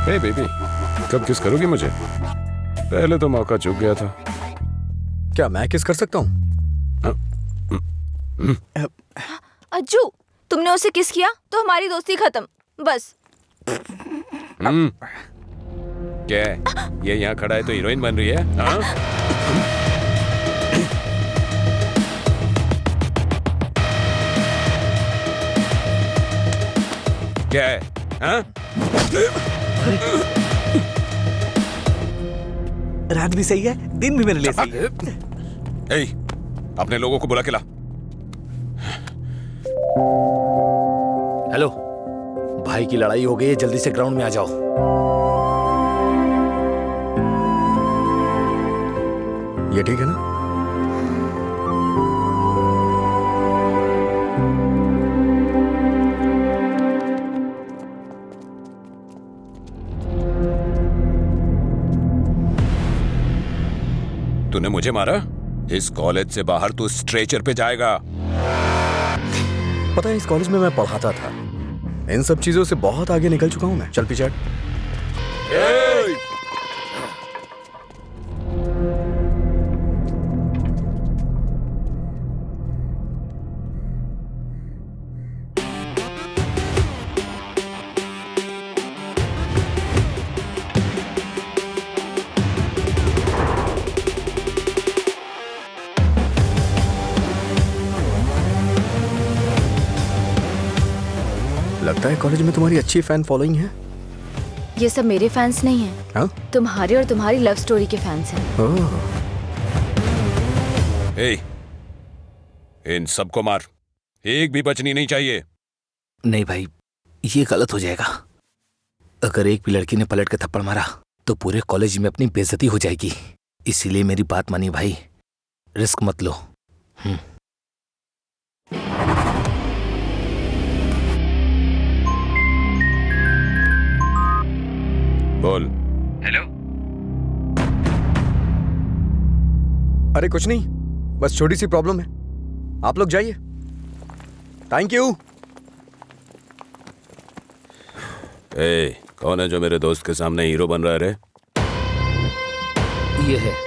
हे बेबी, कब किस करोगी मुझे? पहले तो मौका चूक गया था। क्या मैं किस कर सकता हूँ? अज्जू, तुमने उसे किस किया तो हमारी दोस्ती खत्म। बस। क्या है? ये यहाँ खड़ा है तो हीरोइन बन रही है? हाँ? क्या है? हाँ? रात भी सही है, दिन भी मेरे लिए सही है। ए, अपने लोगों को बुला के ला। हेलो, भाई की लड़ाई हो गई है, जल्दी से ग्राउंड में आ जाओ। ये ठीक है ना? तूने मुझे मारा? इस कॉलेज से बाहर तू स्ट्रेचर पे जाएगा। पता है इस कॉलेज में मैं पढ़ाता था। इन सब चीजों से बहुत आगे निकल चुका हूं मैं। चल पीछे हट। लगता है कॉलेज में तुम्हारी अच्छी फैन फॉलोइंग है। ये सब मेरे फैंस नहीं हैं, हाँ? तुम्हारे और तुम्हारी लव स्टोरी के फैंस हैं। ओह, ए, इन सबको मार, एक भी बचनी नहीं चाहिए। नहीं भाई, ये गलत हो जाएगा। अगर एक भी लड़की ने पलट के थप्पड़ मारा तो पूरे कॉलेज में अपनी बेइज्जती हो जाएगी। इसीलिए मेरी बात मानिए भाई, रिस्क मत लो। बोल। हेलो। अरे कुछ नहीं, बस छोटी सी प्रॉब्लम है। आप लोग जाइए। Thank you. ए, कौन है जो मेरे दोस्त के सामने हीरो बन रहा है रे? ये है।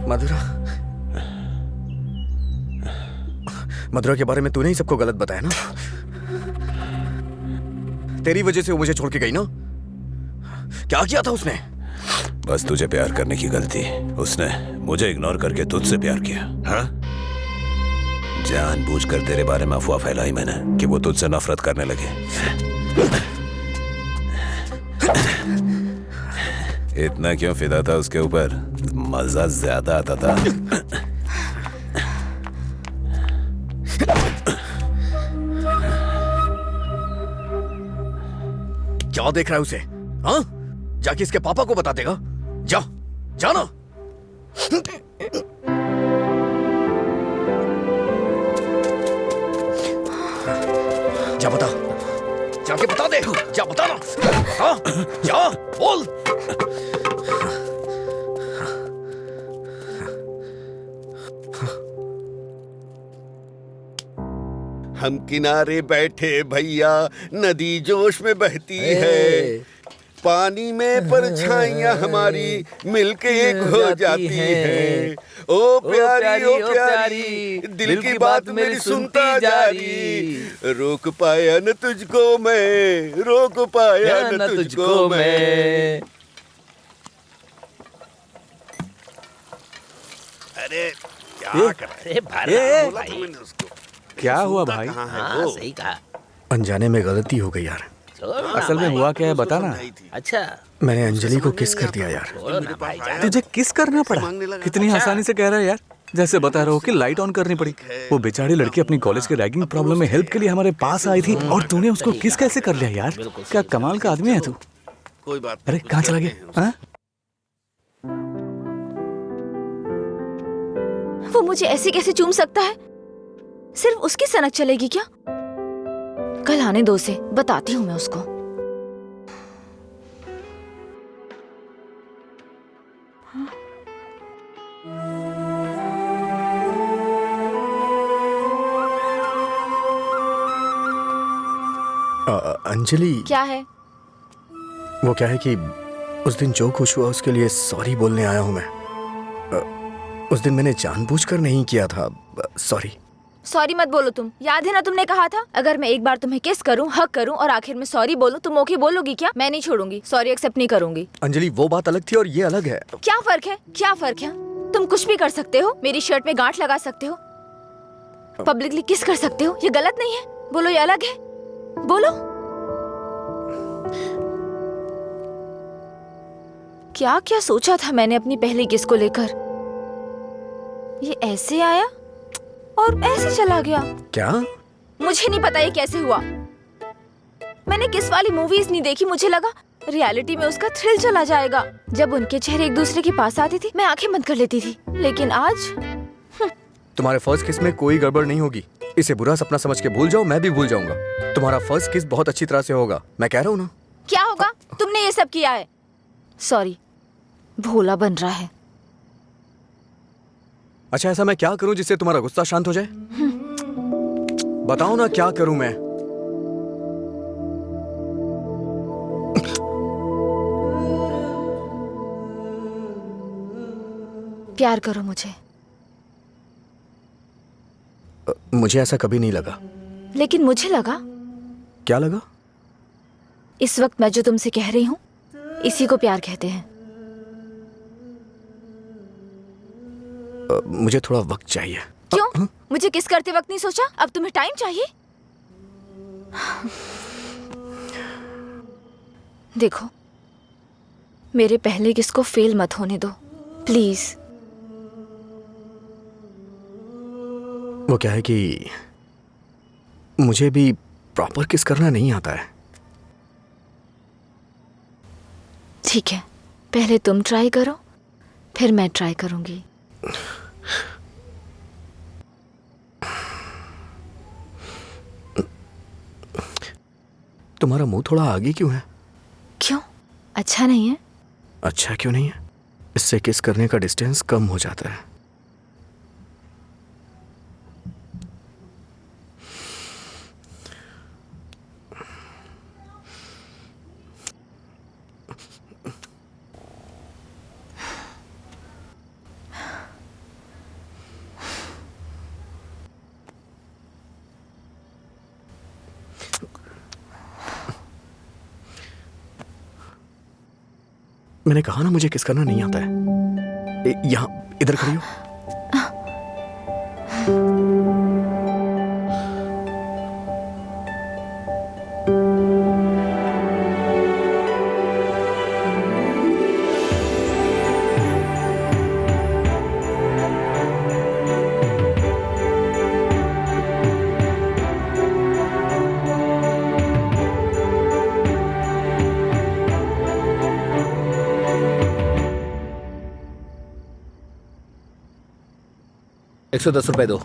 मधुरा, मधुरा के बारे में तूने ही सबको गलत बताया ना। तेरी वजह से वो मुझे छोड़ के गई ना। क्या किया था उसने? बस तुझे प्यार करने की गलती। उसने मुझे इग्नोर करके तुझसे प्यार किया। हाँ? जानबूझकर तेरे बारे में अफवाह फैलाई मैंने कि वो तुझसे नफरत करने लगे। इतना क्यों फिदा था उसके ऊपर? मजा ज्यादा आता था। क्या देख रहा है उसे? हाँ? जाके इसके पापा को बता देगा। जा, जाना। जा बता, जाके बता दे। जा बता ना। हाँ? जा, बोल। हम किनारे बैठे भैया, नदी जोश में बहती है, पानी में परछाइयां हमारी मिलके एक हो जाती है। ओ प्यारी ओ प्यारी, दिल की बात मेरी सुनता जा रही। रोक पाया न तुझको मैं, रोक पाया न तुझको मैं। अरे क्या कर रहे? बोला था मैंने उसको। क्या हुआ भाई? हाँ, सही कहा। अनजाने में गलती हो गई यार। असल में हुआ क्या है बताना। अच्छा, मैंने अंजलि को किस कर दिया यार। तुझे किस करना पड़ा? कितनी आसानी से कह रहा है यार, जैसे बता रहा हो कि लाइट ऑन करनी पड़ी। वो बेचारी लड़की अपनी कॉलेज के रैगिंग प्रॉब्लम में हेल्प के लिए हमारे पास आई थी और तूने उसको किस कैसे कर लिया यार? क्या कमाल का आदमी है तू। कोई बात। अरे कहाँ चला गया? हाँ? वो मुझे ऐसे कैसे चूम सकता है? सिर्फ उसकी सनक चलेगी क्या? कल आने दो से, बताती हूँ मैं उसको। अंजलि, क्या है? वो क्या है कि उस दिन जो कुछ हुआ उसके लिए सॉरी बोलने आया हूँ मैं। उस दिन मैंने जानबूझकर नहीं किया था। सॉरी। सॉरी मत बोलो तुम। याद है ना तुमने कहा था अगर मैं एक बार तुम्हें किस करूं, हक करूं और आखिर में सॉरी बोलूं तुम ओके बोलोगी क्या? मैं नहीं छोड़ूंगी, सॉरी एक्सेप्ट नहीं करूंगी। अंजलि, वो बात अलग थी और ये अलग है। क्या फर्क है? क्या फर्क है? तुम कुछ भी कर सकते हो, मेरी शर्ट में गांठ लगा सकते हो, पब्लिकली किस कर सकते हो, ये गलत नहीं है। बोलो ये अलग है, बोलो। क्या क्या सोचा था मैंने अपनी पहली किस को लेकर। ये ऐसे आया और ऐसे चला गया। क्या? मुझे नहीं पता ये कैसे हुआ। मैंने किस वाली मूवीज नहीं देखी, मुझे लगा रियलिटी में उसका थ्रिल चला जाएगा। जब उनके चेहरे एक दूसरे के पास आती थी मैं आंखें बंद कर लेती थी, लेकिन आज तुम्हारे फर्स्ट किस में कोई गड़बड़ नहीं होगी। इसे बुरा सपना समझ के भूल जाओ, मैं भी भूल जाऊंगा। तुम्हारा फर्स्ट किस बहुत अच्छी तरह से होगा, मैं कह रहा हूँ ना। क्या होगा? तुमने ये सब किया है। सॉरी, भोला बन रहा है। अच्छा, ऐसा मैं क्या करूं जिससे तुम्हारा गुस्सा शांत हो जाए? बताओ ना, क्या करूं मैं? प्यार करो मुझे। मुझे ऐसा कभी नहीं लगा। लेकिन मुझे लगा। क्या लगा? इस वक्त मैं जो तुमसे कह रही हूँ इसी को प्यार कहते हैं। मुझे थोड़ा वक्त चाहिए। क्यों? मुझे किस करते वक्त नहीं सोचा? अब तुम्हें टाइम चाहिए? देखो, मेरे पहले किस को फेल मत होने दो प्लीज। वो क्या है कि मुझे भी प्रॉपर किस करना नहीं आता है। ठीक है, पहले तुम ट्राई करो, फिर मैं ट्राई करूंगी। तुम्हारा मुंह थोड़ा आगे क्यों है? क्यों? अच्छा नहीं है? अच्छा क्यों नहीं है? इससे किस करने का डिस्टेंस कम हो जाता है। मैंने कहा ना मुझे किस करना नहीं आता है। यहाँ इधर खड़ी हो। ₹110 दो।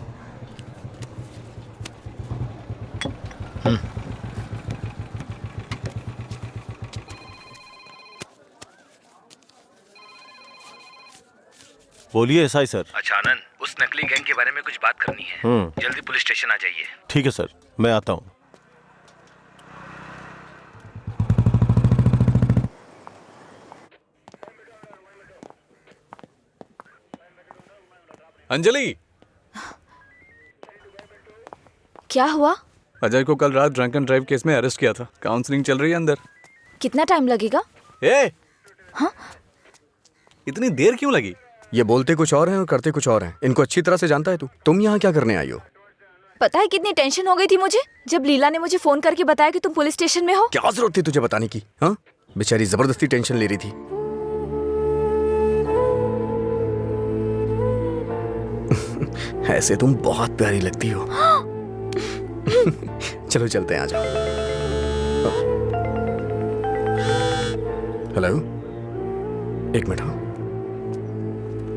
बोलिए एसआई सर। अच्छा आनंद, उस नकली गैंग के बारे में कुछ बात करनी है। जल्दी पुलिस स्टेशन आ जाइए। ठीक है सर, मैं आता हूँ। अंजलि, क्या हुआ? अजय को कल रात ड्रंक एंड ड्राइव केस में अरेस्ट किया था। काउंसलिंग चल रही है अंदर। कितना टाइम लगेगा? ए, हाँ? इतनी देर क्यों लगी? ये बोलते कुछ और हैं और करते कुछ और हैं। इनको अच्छी तरह से जानता है तू। तुम यहाँ क्या करने आई हो? पता है कितनी टेंशन हो गई थी मुझे जब लीला ने मुझे फोन करके बताया कि तुम पुलिस स्टेशन में हो। क्या जरूरत थी तुझे बताने की? हाँ, बेचारी जबरदस्ती टेंशन ले रही थी। ऐसे तुम बहुत प्यारी लगती हो। चलो चलते हैं, आ जाओ। हेलो, एक मिनट। हाँ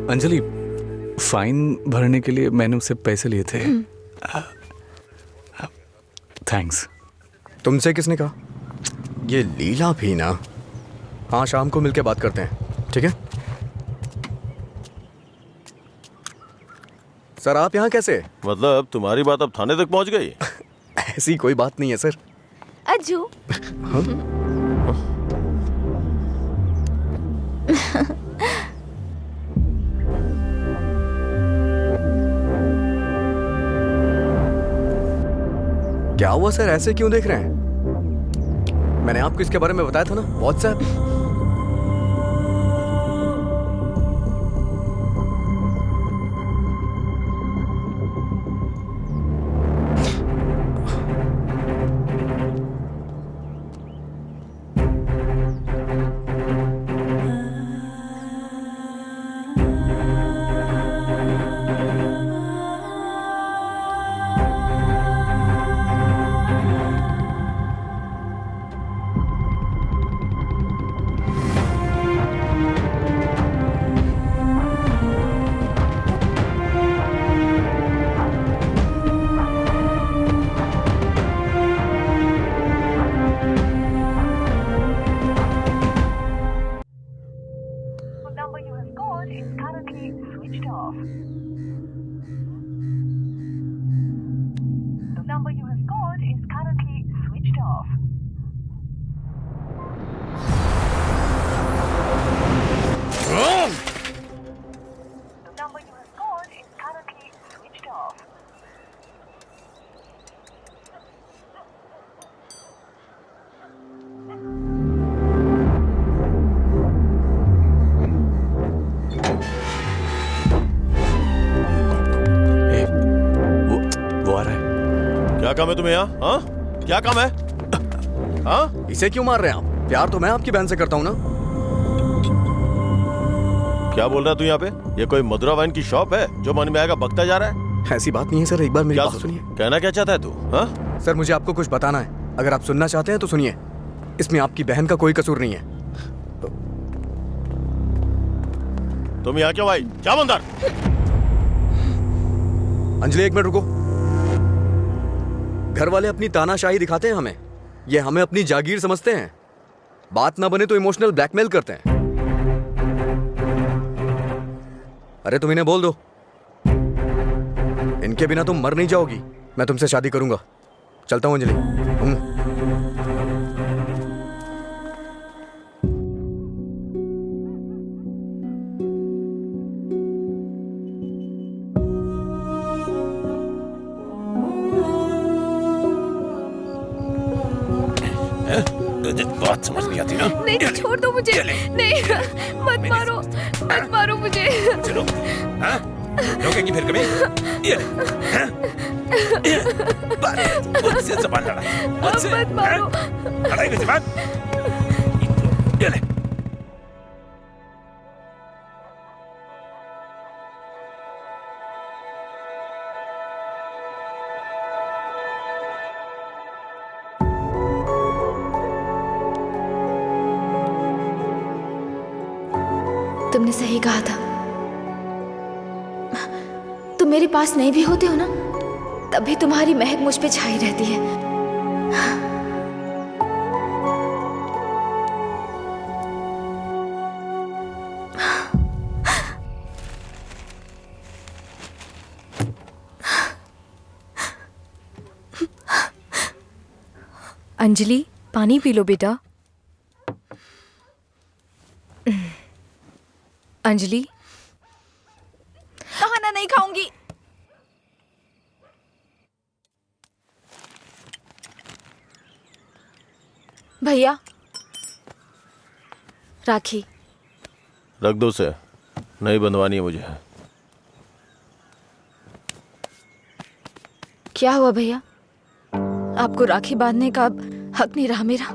अंजलि, फाइन भरने के लिए मैंने उससे पैसे लिए थे। थैंक्स। तुमसे किसने कहा? ये लीला भी ना। हाँ, शाम को मिलके बात करते हैं, ठीक है? सर, आप यहाँ कैसे? मतलब तुम्हारी बात अब थाने तक पहुंच गई? ऐसी कोई बात नहीं है सर। अज्जू। क्या हुआ सर, ऐसे क्यों देख रहे हैं? मैंने आपको इसके बारे में बताया था ना, व्हाट्सएप। क्या काम है तुम्हें यहाँ? हाँ, क्या काम है? हाँ, इसे क्यों मार रहे हैं आप? प्यार तो मैं आपकी बहन से करता हूँ ना। क्या बोल रहा तू यहाँ पे? ये कोई मधुरा वाइन की शॉप है जो मन में आएगा बकता जा रहा है? ऐसी बात नहीं है सर, एक बार मेरी क्या बात सुनिए। कहना क्या चाहता है तू? हाँ, सर मुझे आपको कुछ बताना है, अगर आप सुनना चाहते हैं तो सुनिए। इसमें आपकी बहन का कोई कसूर नहीं है। तुम यहाँ क्यों आई? क्या अंदर? अंजलि एक मिनट रुको। घर वाले अपनी तानाशाही दिखाते हैं हमें, ये हमें अपनी जागीर समझते हैं। बात ना बने तो इमोशनल ब्लैकमेल करते हैं। अरे तुम इन्हें बोल दो, इनके बिना तुम मर नहीं जाओगी। मैं तुमसे शादी करूंगा। चलता हूं अंजलि। बात समझ नहीं आती ना। नहीं, छोड़ दो मुझे। नहीं, मत मारो, मत मारो मुझे। चलो, हाँ? रोकेगी फिर कभी? ये ले, हाँ? मुझसे ज़बान लड़ा, मुझसे, मत मारो। हाँ? लड़ाई की ज़बान? ये ले। तुमने सही कहा था। तुम मेरे पास नहीं भी होते हो ना, तब भी तुम्हारी महक मुझ पे छाई रहती है। अंजलि, पानी पी लो बेटा। अंजलि, खाना नहीं खाऊंगी। भैया, राखी रख दो उसे, नहीं बंधवानी है मुझे। क्या हुआ भैया? आपको राखी बांधने का हक नहीं रहा मेरा?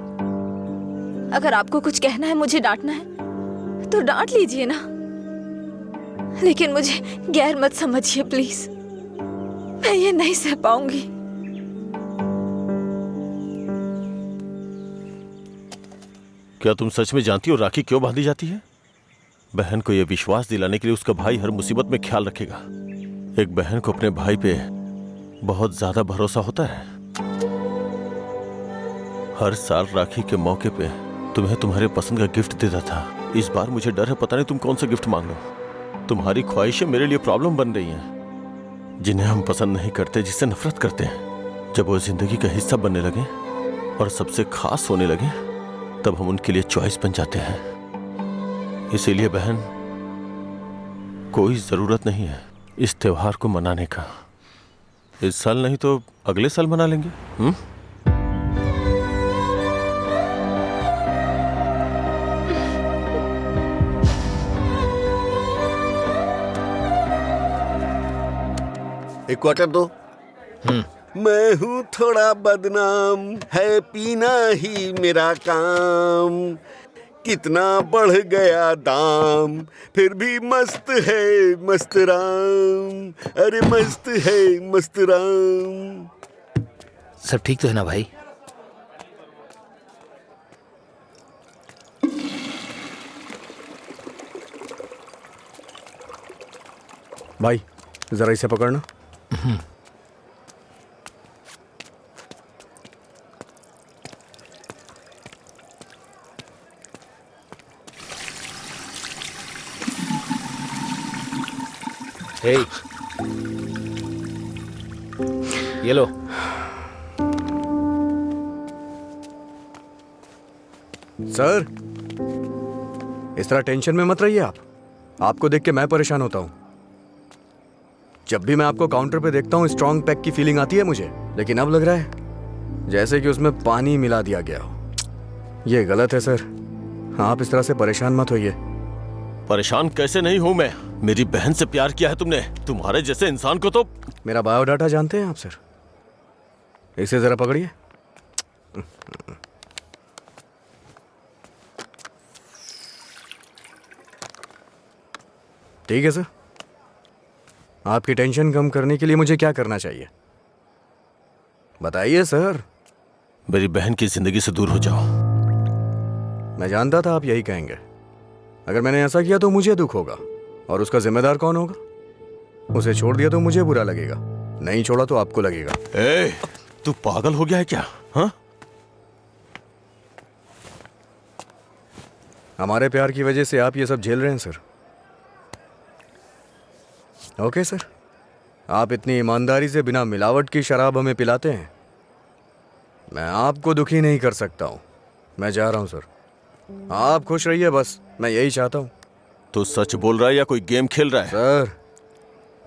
अगर आपको कुछ कहना है, मुझे डांटना है तो डांट लीजिए ना, लेकिन मुझे गैर मत समझिए प्लीज। मैं ये नहीं सह पाऊंगी। क्या तुम सच में जानती हो राखी क्यों बांधी जाती है? बहन को यह विश्वास दिलाने के लिए उसका भाई हर मुसीबत में ख्याल रखेगा। एक बहन को अपने भाई पे बहुत ज्यादा भरोसा होता है। हर साल राखी के मौके पे तुम्हें तुम्हारे पसंद का गिफ्ट देता था। इस बार मुझे डर है, पता नहीं तुम कौन सा गिफ्ट मांग लो। तुम्हारी ख्वाहिशें मेरे लिए प्रॉब्लम बन रही हैं, जिन्हें हम पसंद नहीं करते, जिससे नफरत करते हैं। जब वो जिंदगी का हिस्सा बनने लगे और सबसे खास होने लगे, तब हम उनके लिए चॉइस बन जाते हैं। इसीलिए बहन, कोई जरूरत नहीं है इस त्योहार को मनाने का। इस साल नहीं तो अगले साल मना लेंगे। एक क्वार्टर दो। मैं हूँ थोड़ा बदनाम, है पीना ही मेरा काम। कितना बढ़ गया दाम, फिर भी मस्त है मस्त राम। अरे मस्त है मस्त राम। सब ठीक तो है ना भाई? भाई जरा इसे पकड़ना। हे, ये लो। सर, इस तरह टेंशन में मत रहिए आप। आपको देख के मैं परेशान होता हूं। जब भी मैं आपको काउंटर पे देखता हूँ, स्ट्रॉन्ग पैक की फीलिंग आती है मुझे, लेकिन अब लग रहा है जैसे कि उसमें पानी मिला दिया गया हो। ये गलत है सर, आप इस तरह से परेशान मत होइए। परेशान कैसे नहीं हूं मैं? मेरी बहन से प्यार किया है तुमने। तुम्हारे जैसे इंसान को तो। मेरा बायोडाटा जानते हैं आप सर? इसे जरा पकड़िए। ठीक है सर, आपकी टेंशन कम करने के लिए मुझे क्या करना चाहिए बताइए सर। मेरी बहन की जिंदगी से दूर हो जाओ। मैं जानता था आप यही कहेंगे। अगर मैंने ऐसा किया तो मुझे दुख होगा, और उसका जिम्मेदार कौन होगा? उसे छोड़ दिया तो मुझे बुरा लगेगा, नहीं छोड़ा तो आपको लगेगा। ए, तू पागल हो गया है क्या? हाँ? हमारे प्यार की वजह से आप ये सब झेल रहे हैं सर। ओके सर, आप इतनी ईमानदारी से बिना मिलावट की शराब हमें पिलाते हैं, मैं आपको दुखी नहीं कर सकता हूं। मैं जा रहा हूं सर, आप खुश रहिए बस, मैं यही चाहता हूं। तू सच बोल रहा है या कोई गेम खेल रहा है? सर,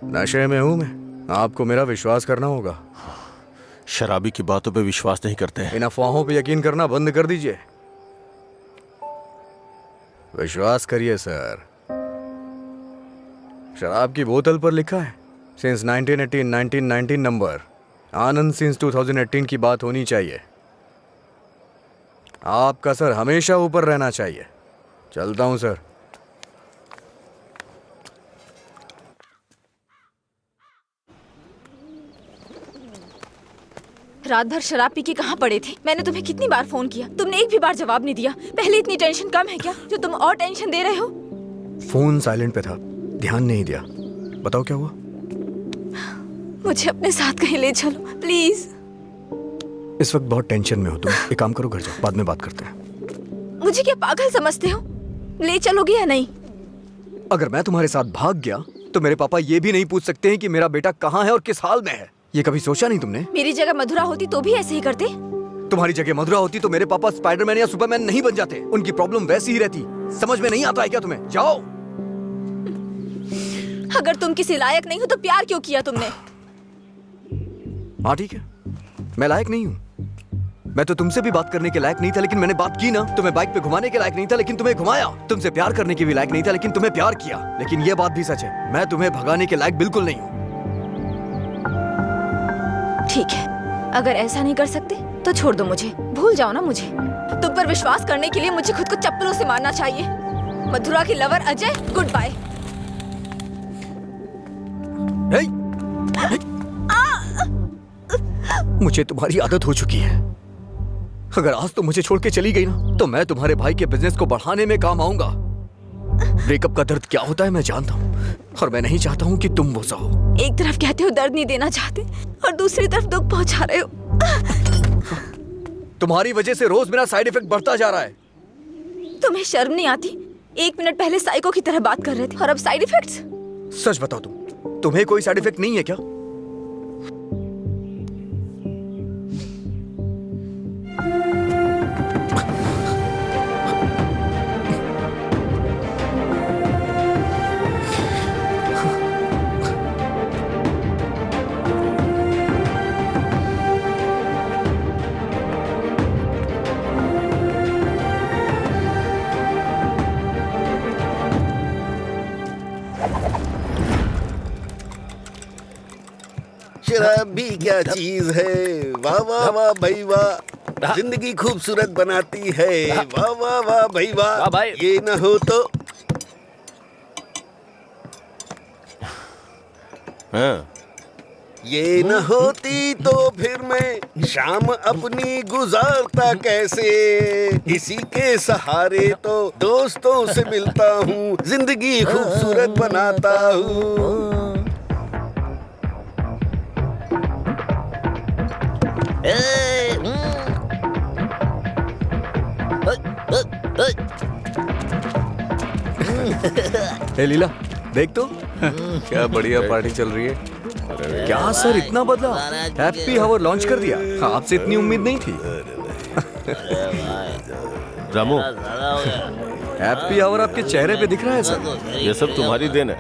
नशे में हूं मैं, आपको मेरा विश्वास करना होगा। शराबी की बातों पे विश्वास नहीं करते हैं। इन अफवाहों पे यकीन करना बंद कर दीजिए, विश्वास करिए सर। शराब की बोतल पर लिखा है सिंस 1918 1919 नंबर, आनंद सिंस 2018 की बात होनी चाहिए। आपका सर हमेशा ऊपर रहना चाहिए। चलता हूं सर। रात भर शराब पी के कहाँ पड़े थे? मैंने तुम्हें कितनी बार फोन किया, तुमने एक भी बार जवाब नहीं दिया। पहले इतनी टेंशन कम है क्या जो तुम और टेंशन दे रहे हो? फोन साइलेंट पे था, ध्यान नहीं दिया। बताओ क्या हुआ? मुझे अपने साथ कहीं ले चलो प्लीज। इस वक्त बहुत टेंशन में हो तुम, एक काम करो, घर जाओ, बाद में बात करते हैं। मुझे क्या पागल समझते हो? ले चलोगे या नहीं? अगर मैं तुम्हारे साथ भाग गया तो मेरे पापा ये भी नहीं पूछ सकते हैं कि मेरा बेटा कहाँ है और किस हाल में है। ये कभी सोचा नहीं तुमने? मेरी जगह मधुरा होती तो भी ऐसे ही करते। तुम्हारी जगह मधुरा होती तो मेरे पापा स्पाइडरमैन या सुपरमैन नहीं बन जाते। उनकी प्रॉब्लम वैसी ही रहती। समझ में नहीं आता है क्या तुम्हें? जाओ। अगर तुम किसी लायक नहीं हो तो प्यार क्यों किया तुमने? हाँ ठीक है, मैं लायक नहीं हूँ। मैं तो तुमसे भी बात करने के लायक नहीं था, लेकिन मैंने बात की ना। तुम्हें बाइक पे घुमाने के लायक नहीं था, लेकिन तुम्हें घुमाया। तुमसे प्यार करने के भी लायक नहीं था, लेकिन तुम्हें प्यार किया। लेकिन ये बात भी सच है, मैं तुम्हें भगाने के लायक बिल्कुल नहीं हूँ। ठीक है, अगर ऐसा नहीं कर सकते तो छोड़ दो मुझे, भूल जाओ ना मुझे। तुम पर विश्वास करने के लिए मुझे खुद को चप्पलों से मारना चाहिए। मधुरा की लवर अजय, गुड बाय। मुझे तुम्हारी आदत हो चुकी है। अगर आज तुम मुझे छोड़ के चली गई ना, तो मैं तुम्हारे भाई के बिजनेस को बढ़ाने में काम आऊंगा। ब्रेकअप का दर्द क्या होता है मैं जानता हूँ, और मैं नहीं चाहता हूँ कि तुम वो सहो। एक तरफ कहते हो दर्द नहीं देना चाहते, और दूसरी तरफ दुख पहुंचा रहे हो। तुम्हारी वजह से रोज मेरा साइड इफेक्ट बढ़ता जा रहा है। तुम्हें शर्म नहीं आती? 1 मिनट पहले साइको की तरह बात कर रहे थे, और अब साइड इफेक्ट्स? सच बताओ, तुम्हें कोई साइड इफेक्ट नहीं है क्या? शराब भी क्या चीज है। वाह वाह वाह भाई वाह, जिंदगी खूबसूरत बनाती है। वाह वाह वाह भाई वाह, भाई। ये न हो तो। हाँ। ये न होती तो फिर मैं शाम अपनी गुजारता कैसे। इसी के सहारे तो दोस्तों से मिलता हूँ, जिंदगी खूबसूरत बनाता हूँ। ए लीला, देख तो क्या बढ़िया पार्टी चल रही है। क्या सर इतना बदला? हैप्पी हावर लॉन्च कर दिया। आपसे इतनी उम्मीद नहीं थी। रामू, हैप्पी हावर आपके चेहरे पे दिख रहा है सर। ये सब तुम्हारी देन है।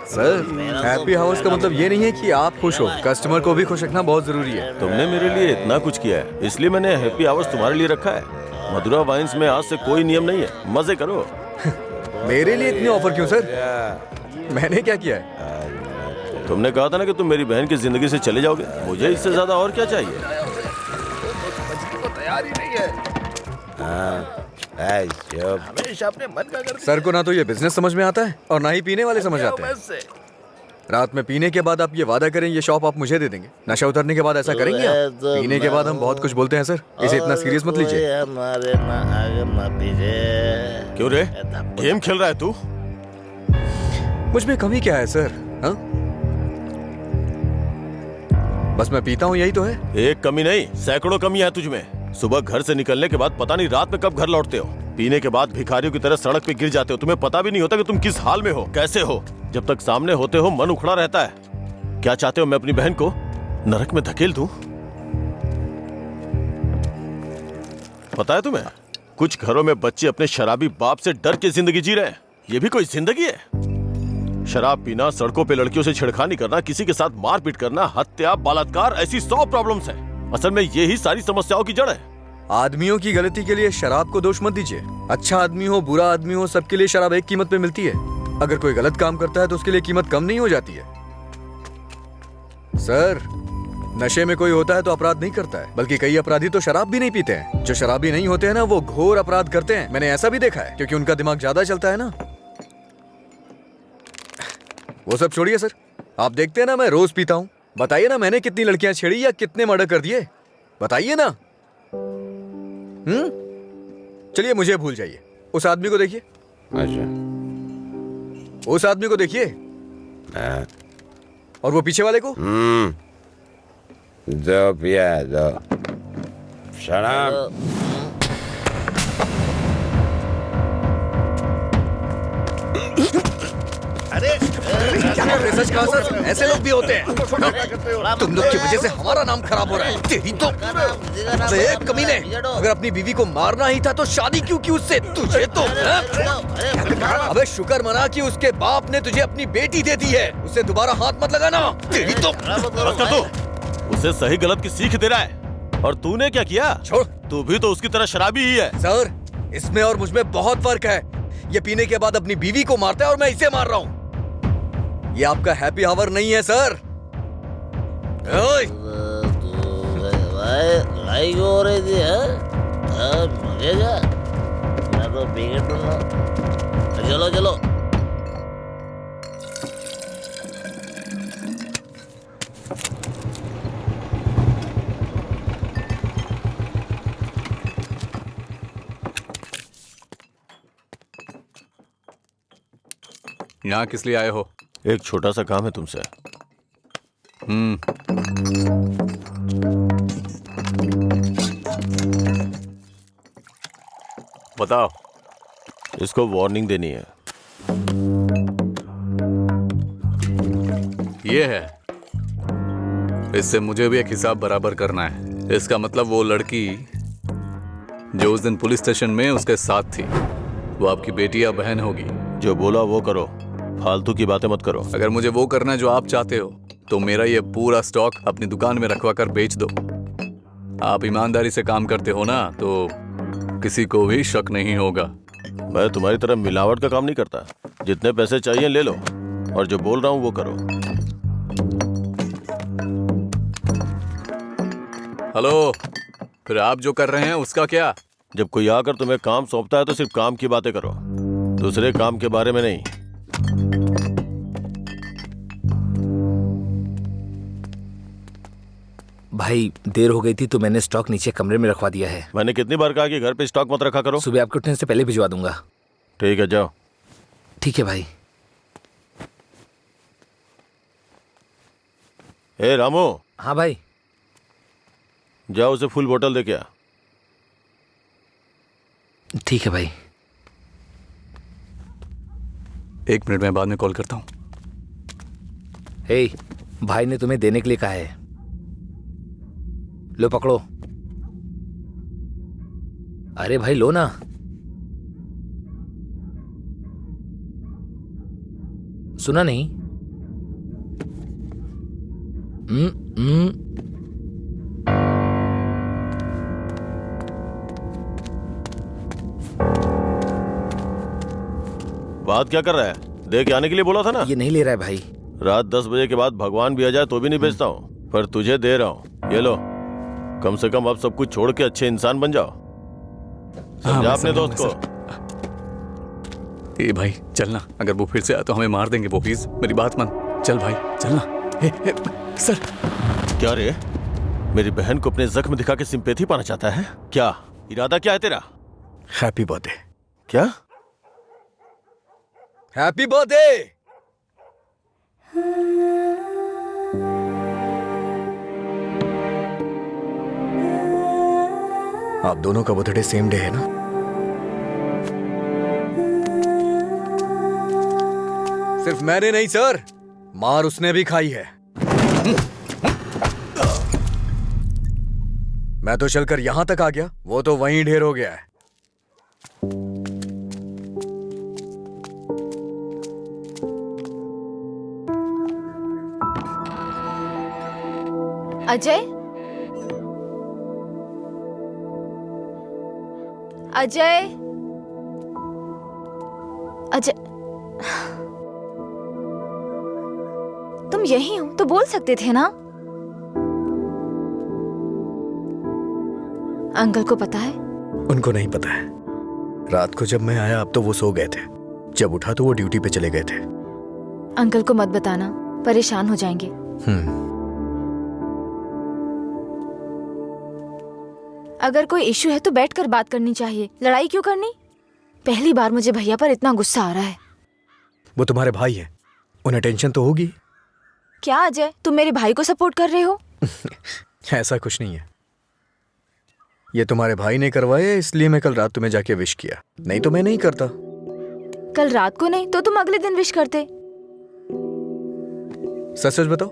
सर, हैप्पी हावर्स का मतलब ये नहीं है कि आप खुश हो, कस्टमर को भी खुश रखना बहुत जरूरी है। तुमने मेरे लिए इतना कुछ किया है, इसलिए मैंने हैप्पी आवर्स तुम्हारे लिए रखा है। मधुरा वाइन्स में आज से कोई नियम नहीं है, मजे करो। मेरे लिए इतने ऑफर क्यों सर? मैंने क्या किया है? तुमने कहा था ना कि तुम मेरी बहन की जिंदगी से चले जाओगे, मुझे इससे ज्यादा और क्या चाहिए। तैयार ही नहीं है। हमेशा अपने मन का कर सर को ना तो ये बिजनेस समझ में आता है और ना ही पीने वाले समझ आते हैं। रात में पीने के बाद आप ये वादा करें ये शॉप आप मुझे दे देंगे। नशा उतरने के बाद ऐसा करेंगे आप? पीने के बाद हम बहुत कुछ बोलते हैं सर, इसे इतना सीरियस मत लीजिए। हमारे ना आगे ना पीछे। क्यों रे, गेम खेल रहा है तू? मुझ में कमी क्या है सर? हाँ, बस मैं पीता हूँ, यही तो है। एक कमी नहीं, सैकड़ों कमी है तुझ में। सुबह घर से निकलने के बाद पता नहीं रात में कब घर लौटते हो। पीने के बाद भिखारियों की तरह सड़क पे गिर जाते हो। तुम्हें पता भी नहीं होता कि तुम किस हाल में हो, कैसे हो। जब तक सामने होते हो मन उखड़ा रहता है। क्या चाहते हो मैं अपनी बहन को नरक में धकेल दूं? पता है तुम्हें, कुछ घरों में बच्चे अपने शराबी बाप से डर के जिंदगी जी रहे हैं। ये भी कोई जिंदगी है? शराब पीना, सड़कों पे लड़कियों से छेड़खानी करना, किसी के साथ मारपीट करना, हत्या, बलात्कार, ऐसी 100 प्रॉब्लम्स हैं। असल में यही सारी समस्याओं की जड़ है। आदमियों की गलती के लिए शराब को दोष मत दीजिए। अच्छा आदमी हो, बुरा आदमी हो, सबके लिए शराब एक कीमत पे मिलती है। अगर कोई गलत काम करता है तो उसके लिए कीमत कम नहीं हो जाती है। सर, नशे में कोई होता है तो अपराध नहीं करता है, बल्कि कई अपराधी तो शराब भी नहीं पीते हैं। जो शराबी नहीं होते हैं ना, वो घोर अपराध करते हैं। मैंने ऐसा भी देखा है, क्योंकि उनका दिमाग ज्यादा चलता है ना। वो सब छोड़िए सर, आप देखते हैं ना मैं रोज पीता हूँ। बताइए ना मैंने कितनी लड़कियां छेड़ी या कितने मर्डर कर दिए, बताइए ना। चलिए मुझे भूल जाइए, उस आदमी को देखिए। अच्छा, उस आदमी को देखिए, और वो पीछे वाले को। दो पिया दो शराब। सच कहा सर, ऐसे लोग भी होते हैं। तुम लोग की वजह से हमारा नाम खराब हो रहा है। तेरी तो कमीने, अगर अपनी बीवी को मारना ही था तो शादी क्यों की उससे? तुझे तो अबे शुक्र मना कि उसके बाप ने तुझे अपनी बेटी दे दी है। उसे दोबारा हाथ मत लगाना। तेरी तो उसे सही गलत की सीख दे रहा है, और तूने क्या किया? छोड़, तू भी तो उसकी तरह शराबी ही है। सर, इसमें और मुझमें बहुत फर्क है। ये पीने के बाद अपनी बीवी को मारता है और मैं इसे मार रहा हूँ। ये आपका हैप्पी आवर नहीं है सर। ओए! लड़ाई हो रही थी मैं तो बिगड़ दूंगा। चलो चलो। यहाँ किस लिए आए हो? एक छोटा सा काम है तुमसे। बताओ। इसको वार्निंग देनी है। ये है, इससे मुझे भी एक हिसाब बराबर करना है। इसका मतलब वो लड़की जो उस दिन पुलिस स्टेशन में उसके साथ थी, वो आपकी बेटी या बहन होगी। जो बोला वो करो, फालतू की बातें मत करो। अगर मुझे वो करना है जो आप चाहते हो तो मेरा ये पूरा स्टॉक अपनी दुकान में रखवा कर बेच दो। आप ईमानदारी से काम करते हो ना, तो किसी को भी शक नहीं होगा। मैं तुम्हारी तरह मिलावट का काम नहीं करता। जितने पैसे चाहिए ले लो, और जो बोल रहा हूँ वो करो। हेलो, फिर आप जो कर रहे हैं उसका क्या? जब कोई आकर तुम्हें काम सौंपता है तो सिर्फ काम की बातें करो, दूसरे काम के बारे में नहीं। भाई देर हो गई थी तो मैंने स्टॉक नीचे कमरे में रखवा दिया है। मैंने कितनी बार कहा कि घर पे स्टॉक मत रखा करो। सुबह आपके उठने से पहले भिजवा दूंगा। ठीक है, जाओ। ठीक है भाई। ए रामू। हाँ भाई। जाओ उसे फुल बोतल दे के आ। ठीक है भाई। 1 मिनट में बाद में कॉल करता हूँ। हे, भाई ने तुम्हें देने के लिए कहा है। लो पकड़ो। अरे भाई लो ना। सुना नहीं? बात क्या कर रहा है? दे के आने के लिए बोला था ना। ये नहीं ले रहा है भाई। रात 10 बजे के बाद भगवान भी आ जाए तो भी नहीं बेचता हूँ, पर तुझे दे रहा हूँ। ये लो। कम से कम अब सब कुछ छोड़ के अच्छे इंसान बन जाओ। समझा अपने दोस्त को। ए भाई चलना, अगर वो फिर से आया तो हमें मार देंगे वो, प्लीज मेरी बात मान। चल भाई चलना। सर। क्या रे, मेरी बहन को अपने जख्म दिखा के सिंपैथी पाना चाहता है क्या? इरादा क्या है तेरा? Happy birthday. क्या? Happy birthday. आप दोनों का बर्थडे सेम डे है ना? सिर्फ मैंने नहीं सर, मार उसने भी खाई है। मैं तो चलकर यहां तक आ गया, वो तो वहीं ढेर हो गया है। अजय, अजय, अजय, तुम यही हो तो बोल सकते थे ना? अंकल को पता है? उनको नहीं पता है। रात को जब मैं आया अब तो वो सो गए थे, जब उठा तो वो ड्यूटी पे चले गए थे। अंकल को मत बताना, परेशान हो जाएंगे। अगर कोई इशू है तो बैठकर बात करनी चाहिए, लड़ाई क्यों करनी? पहली बार मुझे भैया पर इतना गुस्सा आ रहा है। वो तुम्हारे भाई हैं, उन्हें टेंशन तो होगी। क्या अजय, तुम मेरे भाई को सपोर्ट कर रहे हो? ऐसा कुछ नहीं है, ये तुम्हारे भाई ने करवाया इसलिए मैं कल रात तुम्हें जाके विश किया, नहीं तो मैं नहीं करता। कल रात को नहीं तो तुम अगले दिन विश करते। सच सच बताओ,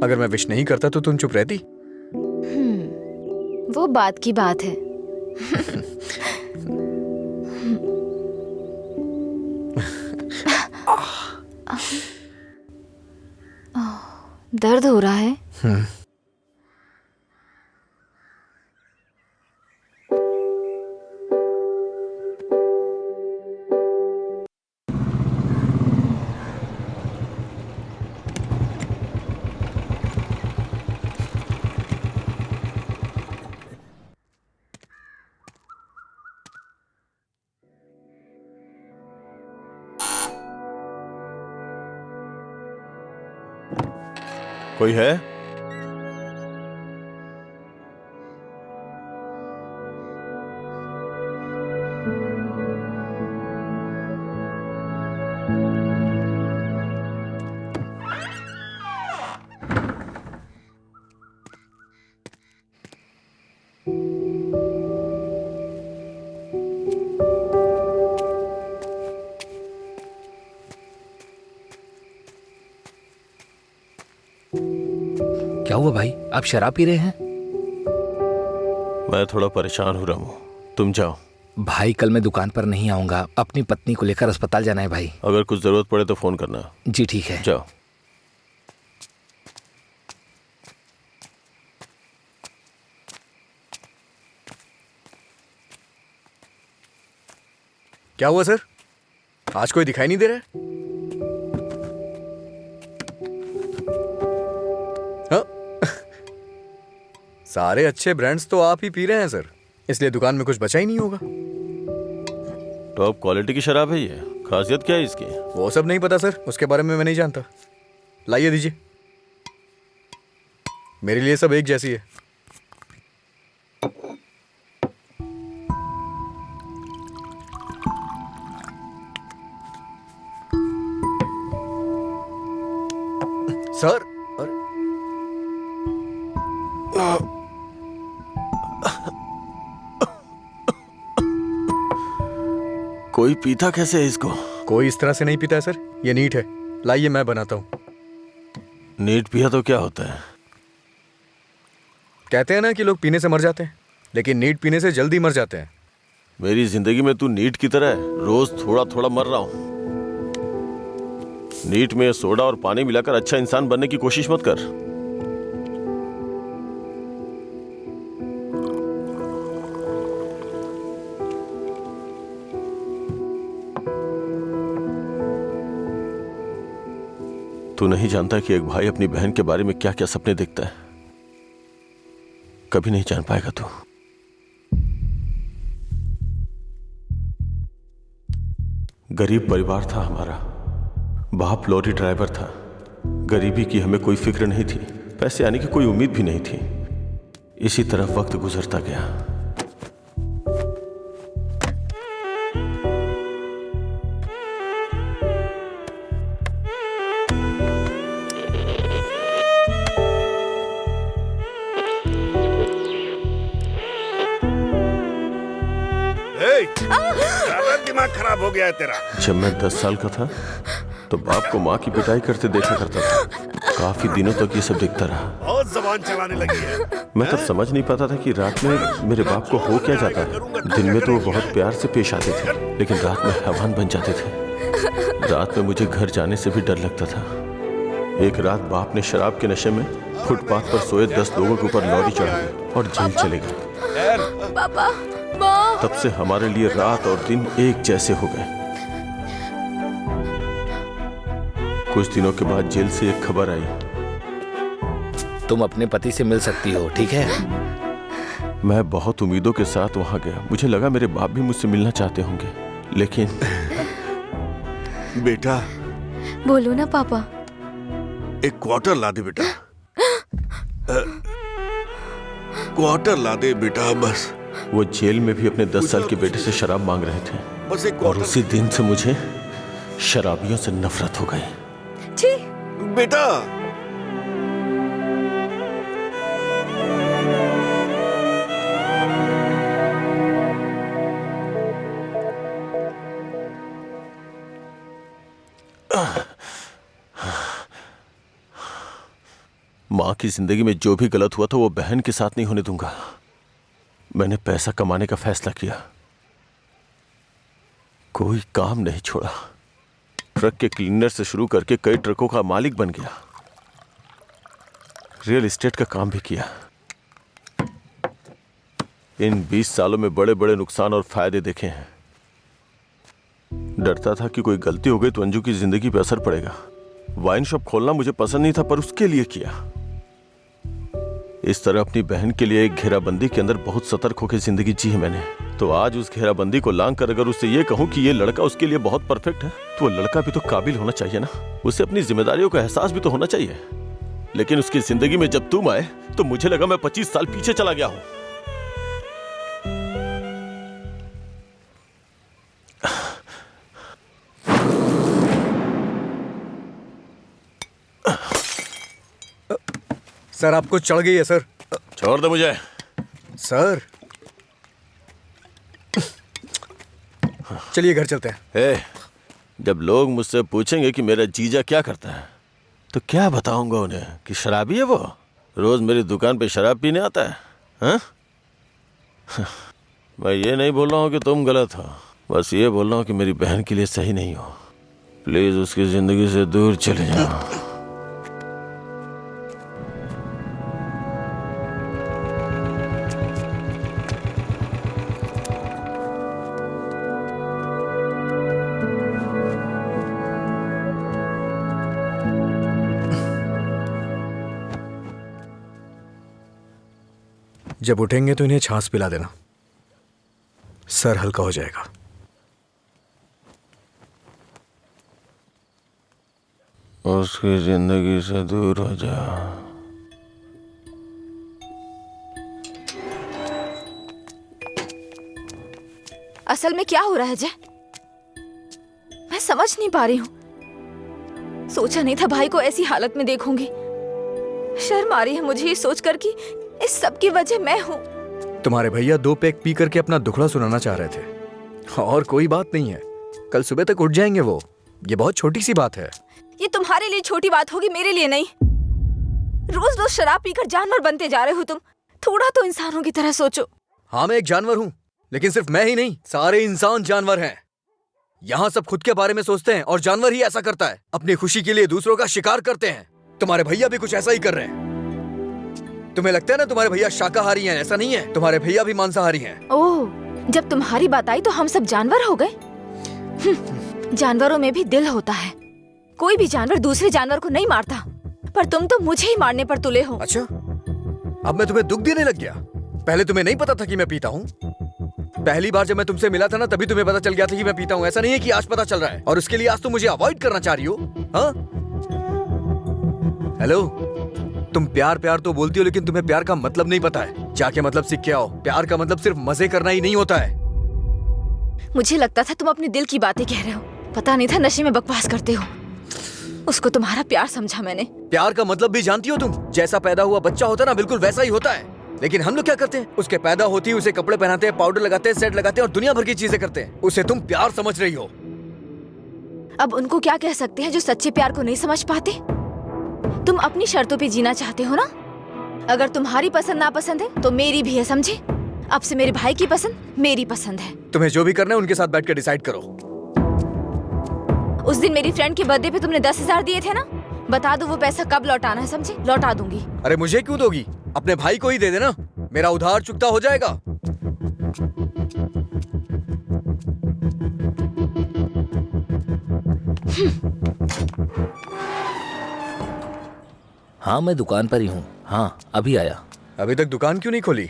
अगर मैं विश नहीं करता तो तुम चुप रहती? वो बात की बात है। दर्द हो रहा है? कोई है? क्या हुआ भाई, आप शराब पी रहे हैं? मैं थोड़ा परेशान हो रहा हूँ, तुम जाओ। भाई कल मैं दुकान पर नहीं आऊंगा, अपनी पत्नी को लेकर अस्पताल जाना है भाई। अगर कुछ जरूरत पड़े तो फोन करना। जी ठीक है। जाओ। क्या हुआ सर, आज कोई दिखाई नहीं दे रहा है? सारे अच्छे ब्रांड्स तो आप ही पी रहे हैं सर, इसलिए दुकान में कुछ बचा ही नहीं होगा। टॉप क्वालिटी की शराब है ये, खासियत क्या है इसकी? वो सब नहीं पता सर, उसके बारे में मैं नहीं जानता। लाइए दीजिए, मेरे लिए सब एक जैसी है। सर कोई पीता कैसे है इसको? कोई इस तरह से नहीं पीता है सर, ये नीट है। लाइए मैं बनाता हूँ। नीट पिया तो क्या होता है? कहते हैं ना कि लोग पीने से मर जाते हैं, लेकिन नीट पीने से जल्दी मर जाते हैं। मेरी जिंदगी में तू नीट की तरह है, रोज थोड़ा थोड़ा मर रहा हूँ। नीट में सोडा और पानी मिलाकर अच्छा इंसान बनने की कोशिश मत कर। तू नहीं जानता कि एक भाई अपनी बहन के बारे में क्या क्या सपने देखता है। कभी नहीं जान पाएगा तू। गरीब परिवार था हमारा, बाप लॉरी ड्राइवर था। गरीबी की हमें कोई फिक्र नहीं थी, पैसे आने की कोई उम्मीद भी नहीं थी। इसी तरह वक्त गुजरता गया। दिमाग खराब हो गया है तेरा। जब मैं 10 साल का था तो बाप को माँ की पिटाई करते देखा करता था। काफी दिनों तक ये सब देखता रहा। बहुत जबान चलाने लगी है। मैं तब समझ नहीं पाता था कि रात में मेरे बाप को हो क्या जाता है। दिन में तो वो बहुत प्यार से पेश आते थे, लेकिन रात में हैवान बन जाते थे। रात में मुझे घर जाने से भी डर लगता था। एक रात बाप ने शराब के नशे में फुटपाथ पर सोए 10 लोगों के ऊपर लॉरी चढ़ा दी और जेल चले गए। पापा, माँ। तब से हमारे लिए रात और दिन एक जैसे हो गए। कुछ दिनों के बाद जेल से एक खबर आई, तुम अपने पति से मिल सकती हो, ठीक है? मैं बहुत उम्मीदों के साथ वहां गया। मुझे लगा मेरे बाप भी मुझसे मिलना चाहते होंगे, लेकिन बेटा, बोलो ना पापा। एक क्वार्टर ला दे बेटा। क्वार्टर ला दे बेटा बस। वो जेल में भी अपने 10 साल के बेटे से शराब मांग रहे थे बस एक और उसी दिन से मुझे शराबियों से नफरत हो गई। छी। बेटा, माँ की जिंदगी में जो भी गलत हुआ था वो बहन के साथ नहीं होने दूंगा। मैंने पैसा कमाने का फैसला किया, कोई काम नहीं छोड़ा। ट्रक के क्लीनर से शुरू करके कई ट्रकों का मालिक बन गया। रियल एस्टेट का काम भी किया। इन 20 सालों में बड़े बड़े नुकसान और फायदे देखे हैं। डरता था कि कोई गलती हो गई तो अंजू की जिंदगी पे असर पड़ेगा। वाइन शॉप खोलना मुझे पसंद नहीं था, पर उसके लिए किया। इस तरह अपनी बहन के लिए एक घेराबंदी के अंदर बहुत सतर्क होकर जिंदगी जी है मैंने। तो आज उस घेराबंदी को लांग कर अगर उससे ये कहूं कि ये लड़का उसके लिए बहुत परफेक्ट है, तो वो लड़का भी तो काबिल होना चाहिए ना। उसे अपनी जिम्मेदारियों का एहसास भी तो होना चाहिए। लेकिन उसकी जिंदगी में जब तुम आए तो मुझे लगा मैं 25 साल पीछे चला गया हूं। सर, आपको चढ़ गई है सर। छोड़ दे मुझे। सर, चलिए घर चलते हैं। जब लोग मुझसे पूछेंगे कि मेरा जीजा क्या करता है, तो क्या बताऊंगा उन्हें कि शराबी है वो, रोज मेरी दुकान पे शराब पीने आता है। हाँ? मैं ये नहीं बोल रहा हूँ कि तुम गलत हो, बस ये बोल रहा हूँ कि मेरी बहन के लिए सही नहीं हो। प्लीज उसकी जिंदगी से दूर चले जाओ। जब उठेंगे तो इन्हें छाछ पिला देना, सर हल्का हो जाएगा। उसकी जिंदगी से दूर हो जा। असल में क्या हो रहा है जय? मैं समझ नहीं पा रही हूँ। सोचा नहीं था भाई को ऐसी हालत में देखूंगी। शर्म आ रही है मुझे ये सोचकर कि इस सब की वजह मैं हूँ। तुम्हारे भैया 2 पैक पी करके अपना दुखड़ा सुनाना चाह रहे थे, और कोई बात नहीं है। कल सुबह तक उठ जाएंगे वो। ये बहुत छोटी सी बात है। ये तुम्हारे लिए छोटी बात होगी, मेरे लिए नहीं। रोज रोज शराब पीकर जानवर बनते जा रहे हो तुम। थोड़ा तो इंसानों की तरह सोचो। हाँ, मैं एक जानवर हूँ, लेकिन सिर्फ मैं ही नहीं, सारे इंसान जानवर हैं। यहाँ सब खुद के बारे में सोचते हैं और जानवर ही ऐसा करता है। अपनी खुशी के लिए दूसरों का शिकार करते हैं। तुम्हारे भैया भी कुछ ऐसा ही कर रहे हैं। तुम्हें लगता है ना तुम्हारे भैया शाकाहारी हैं? ऐसा नहीं है, तुम्हारे भैया भी मांसाहारी हैं। ओह, जब तुम्हारी बात आई तो हम सब जानवर हो गए। जानवरों में भी दिल होता है। कोई भी जानवर दूसरे जानवर को नहीं मारता, पर तुम तो मुझे ही मारने पर तुले हो। अच्छा, अब मैं तुम्हें दुख देने लग गया? पहले तुम्हें नहीं पता था कि मैं पीता हूँ? पहली बार जब मैं तुमसे मिला था ना, तभी तुम्हें पता चल गया था कि मैं पीता हूँ। ऐसा नहीं है कि आज पता चल रहा है, और उसके लिए आज तुम मुझे अवॉइड करना चाह रही हो? हाँ? हेलो, तुम प्यार प्यार तो बोलती हो, लेकिन तुम्हें प्यार का मतलब नहीं पता है। जाके मतलब सीख के आओ। प्यार का मतलब सिर्फ मजे करना ही नहीं होता है। मुझे लगता था तुम अपने दिल की बातें कह रहे हो, पता नहीं था नशे में बकवास करते हो। उसको तुम्हारा प्यार समझा मैंने। प्यार का मतलब भी जानती हो तुम? जैसा पैदा हुआ बच्चा होता है ना, बिल्कुल वैसा ही होता है। लेकिन हम लोग क्या करते हैं? उसके पैदा होती है उसे कपड़े पहनाते हैं, पाउडर लगाते हैं, सेट लगाते हैं और दुनिया भर की चीजें करते हैं। उसे तुम प्यार समझ रही हो। अब उनको क्या कह सकते हैं जो सच्चे प्यार को नहीं समझ पाते? तुम अपनी शर्तों पे जीना चाहते हो ना? अगर तुम्हारी पसंद नापसंद है तो मेरी भी है, समझे? अब से मेरे भाई की पसंद मेरी पसंद है। तुम्हें जो भी करना है उनके साथ बैठ कर डिसाइड करो। उस दिन मेरी फ्रेंड के बर्थडे पे तुमने 10,000 दिए थे ना, बता दो वो पैसा कब लौटाना है, समझे? लौटा दूंगी। अरे मुझे क्यों दोगी? अपने भाई को ही दे देना, मेरा उधार चुकता हो जाएगा। हाँ मैं दुकान पर ही हूँ। हाँ अभी आया। अभी तक दुकान क्यों नहीं खोली?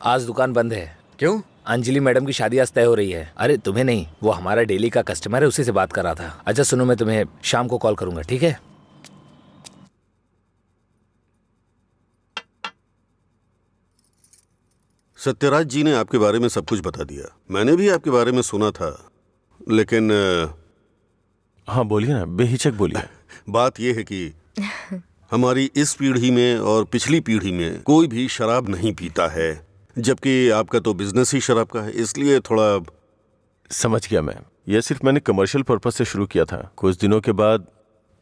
आज दुकान बंद है। क्यों? अंजलि मैडम की शादी आज तय हो रही है। अरे तुम्हें नहीं, वो हमारा डेली का कस्टमर है, उसी से बात कर रहा था। अच्छा सुनो, मैं तुम्हें शाम को कॉल करूंगा, ठीक है? सत्यराज जी ने आपके बारे में सब कुछ बता दिया। मैंने भी आपके बारे में सुना था, लेकिन हाँ बोलिए ना, बेहिचक बोलिए। बात यह है कि हमारी इस पीढ़ी में और पिछली पीढ़ी में कोई भी शराब नहीं पीता है, जबकि आपका तो बिजनेस ही शराब का है, इसलिए थोड़ा। समझ गया मैं। यह सिर्फ मैंने कमर्शियल पर्पस से शुरू किया था। कुछ दिनों के बाद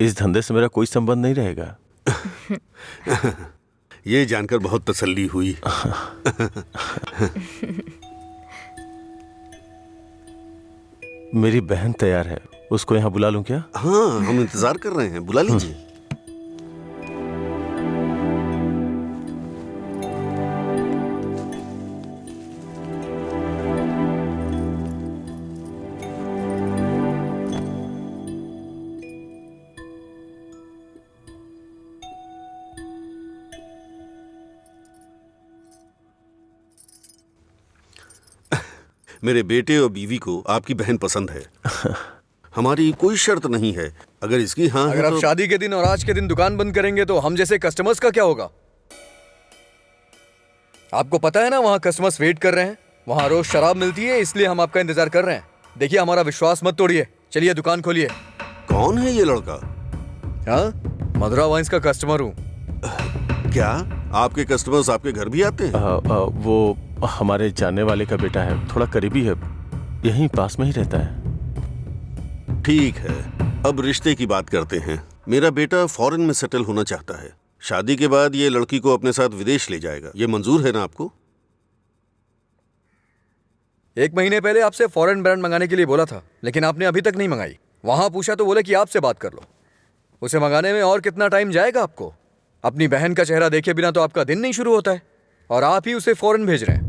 इस धंधे से मेरा कोई संबंध नहीं रहेगा। ये जानकर बहुत तसल्ली हुई। मेरी बहन तैयार है, उसको यहाँ बुला लूं क्या? हाँ हम इंतजार कर रहे हैं, बुला लीजिए। मेरे बेटे और बीवी को आपकी बहन पसंद है। हमारी कोई शर्त नहीं है। अगर इसकी हाँ अगर आप तो... शादी के दिन और आज के दिन दुकान बंद करेंगे तो हम जैसे कस्टमर्स का क्या होगा? आपको पता है ना, वहाँ कस्टमर्स वेट कर रहे हैं। वहाँ रोज शराब मिलती है, इसलिए हम आपका इंतजार कर रहे हैं। देखिए हमारा विश्वास मत तोड़िए, चलिए दुकान खोलिए। कौन है ये लड़का? हाँ, मधुरा वाइन्स का कस्टमर हूँ। क्या आपके कस्टमर्स आपके घर भी आते हैं? वो हमारे जानने वाले का बेटा है, थोड़ा करीबी है, यहीं पास में ही रहता है। ठीक है, अब रिश्ते की बात करते हैं। मेरा बेटा फॉरेन में सेटल होना चाहता है। शादी के बाद ये लड़की को अपने साथ विदेश ले जाएगा। ये मंजूर है ना आपको? 1 महीने पहले आपसे फॉरेन ब्रांड मंगाने के लिए बोला था, लेकिन आपने अभी तक नहीं मंगाई। वहां पूछा तो बोले कि आपसे बात कर लो। उसे मंगाने में और कितना टाइम जाएगा आपको? अपनी बहन का चेहरा देखे बिना तो आपका दिन नहीं शुरू होता है, और आप ही उसे फॉरेन भेज रहे हैं।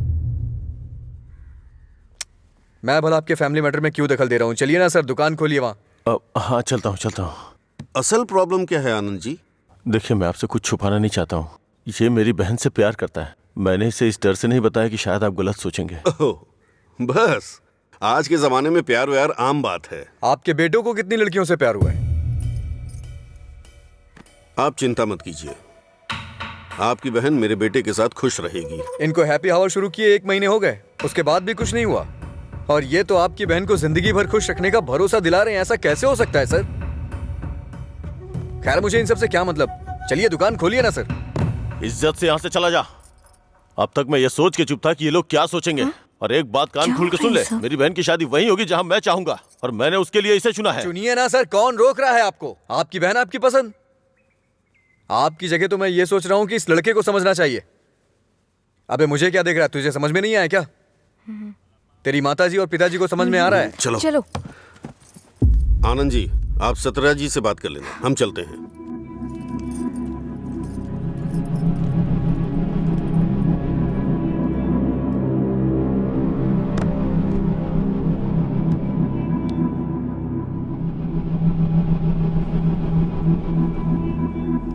मैं भला आपके फैमिली मैटर में क्यों दखल दे रहा हूँ? चलिए ना सर, दुकान खोलिए वहां। हाँ चलता हूँ। असल प्रॉब्लम क्या है आनंद जी? देखिए मैं आपसे कुछ छुपाना नहीं चाहता हूँ। ये मेरी बहन से प्यार करता है। मैंने इसे इस डर से नहीं बताया कि शायद आप गलत सोचेंगे। बस, आज के जमाने में प्यार व्यार आम बात है। आपके बेटों को कितनी लड़कियों से प्यार हुआ है? आप चिंता मत कीजिए, आपकी बहन मेरे बेटे के साथ खुश रहेगी। इनको हैप्पी आवर शुरू किए 1 महीने हो गए, उसके बाद भी कुछ नहीं हुआ, और ये तो आपकी बहन को जिंदगी भर खुश रखने का भरोसा दिला रहे हैं। ऐसा कैसे हो सकता है सर? खैर मुझे इन सब से क्या मतलब, चलिए दुकान खोलिए ना सर। इज्जत से यहाँ से चला जा। अब तक मैं ये सोच के चुप था कि ये लोग क्या सोचेंगे। और एक बात कान खोल के सुन ले, मेरी बहन की शादी वहीं होगी जहाँ मैं चाहूंगा, और मैंने उसके लिए इसे चुना है। चुनिए ना सर, कौन रोक रहा है आपको? आपकी बहन आपकी पसंद। आपकी जगह तो मैं ये सोच रहा हूँ कि इस लड़के को समझना चाहिए। अबे मुझे क्या देख रहा है? तुझे समझ में नहीं आया क्या? तेरी माताजी और पिताजी को समझ में आ रहा है? चलो। आनंद जी, आप सत्यराज जी से बात कर लेना, हम चलते हैं।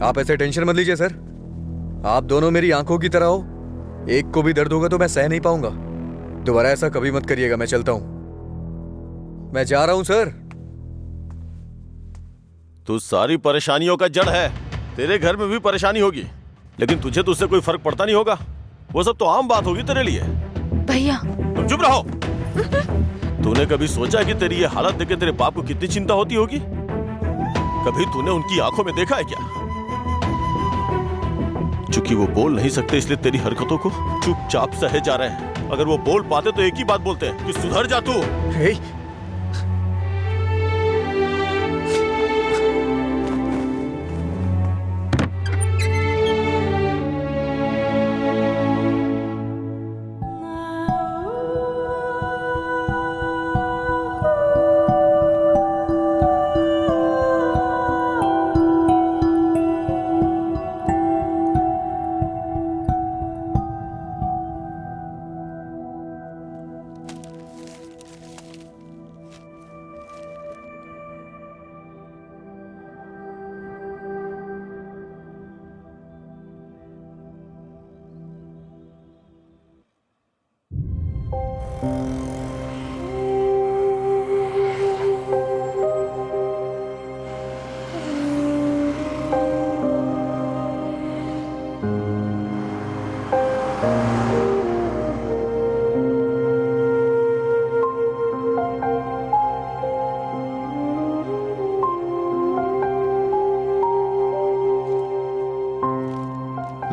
आप ऐसे टेंशन मत लीजिए सर, आप दोनों मेरी आंखों की तरह हो। एक को भी दर्द होगा तो मैं सह नहीं पाऊंगा। दोबारा ऐसा कभी मत करिएगा। मैं चलता हूं, मैं जा रहा हूं सर। तू सारी परेशानियों का जड़ है। तेरे घर में भी परेशानी होगी, लेकिन तुझे तो उससे कोई फर्क पड़ता नहीं होगा। वो सब तो आम बात होगी तेरे लिए। भैया तुम चुप रहो। तूने कभी सोचा कि तेरी ये हालत देख के तेरे बाप को कितनी चिंता होती होगी? कभी तूने उनकी आंखों में देखा है क्या? चूंकि वो बोल नहीं सकते इसलिए तेरी हरकतों को चुपचाप सहे जा रहे हैं। अगर वो बोल पाते तो एक ही बात बोलते हैं कि सुधर जा तू।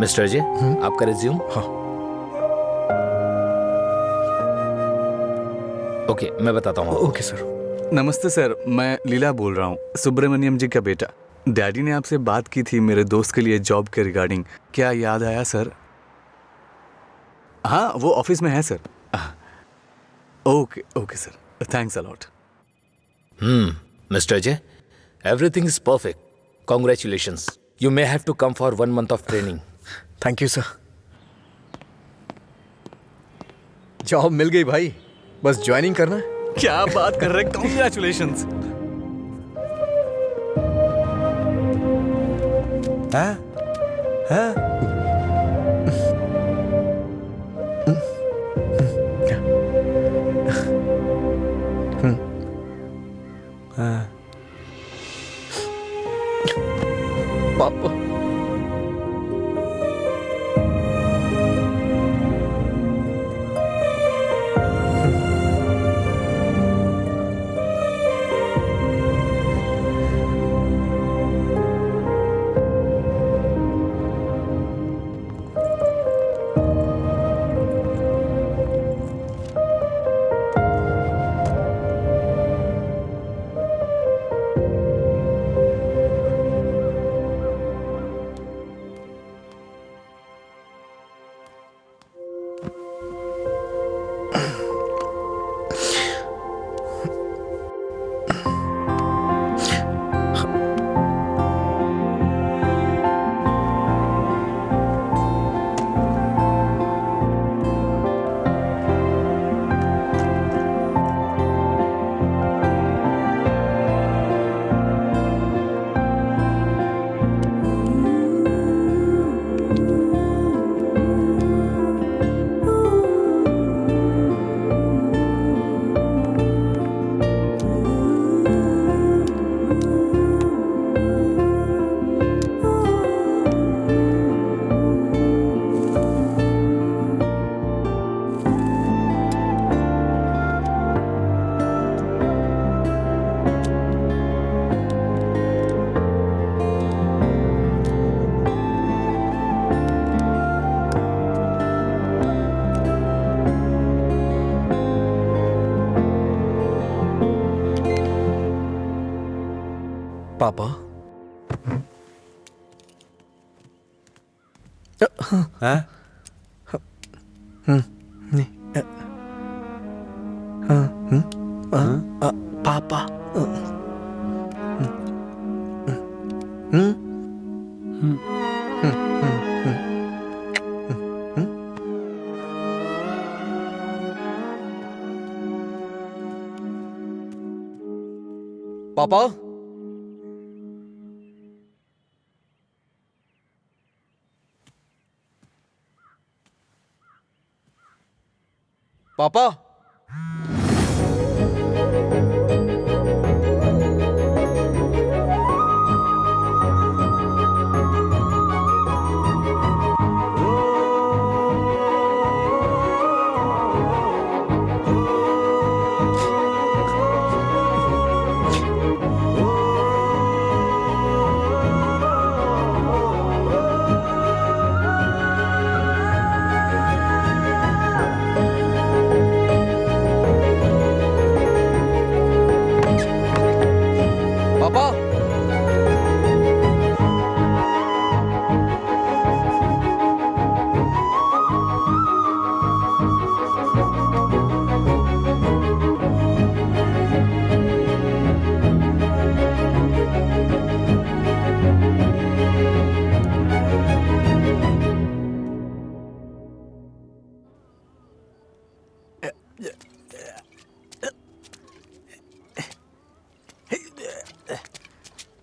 मिस्टर अजय, आपका रिज्यूम। हाँ। ओके, मैं बताता हूँ। Okay sir. नमस्ते सर, मैं लीला बोल रहा हूँ, सुब्रमण्यम जी का बेटा। डैडी ने आपसे बात की थी मेरे दोस्त के लिए जॉब के रिगार्डिंग। क्या याद आया सर? हाँ, वो ऑफिस में है sir. Okay okay sir, thanks a lot. Mister Ajay, everything is perfect. Congratulations. You may have to come for 1 month of training. Thank you sir. Job मिल गई भाई, बस ज्वाइनिंग करना है। क्या बात कर रहे हैं, कॉन्ग्रेचुलेशंस। पापा पापा पापा पापा पापा। पापा।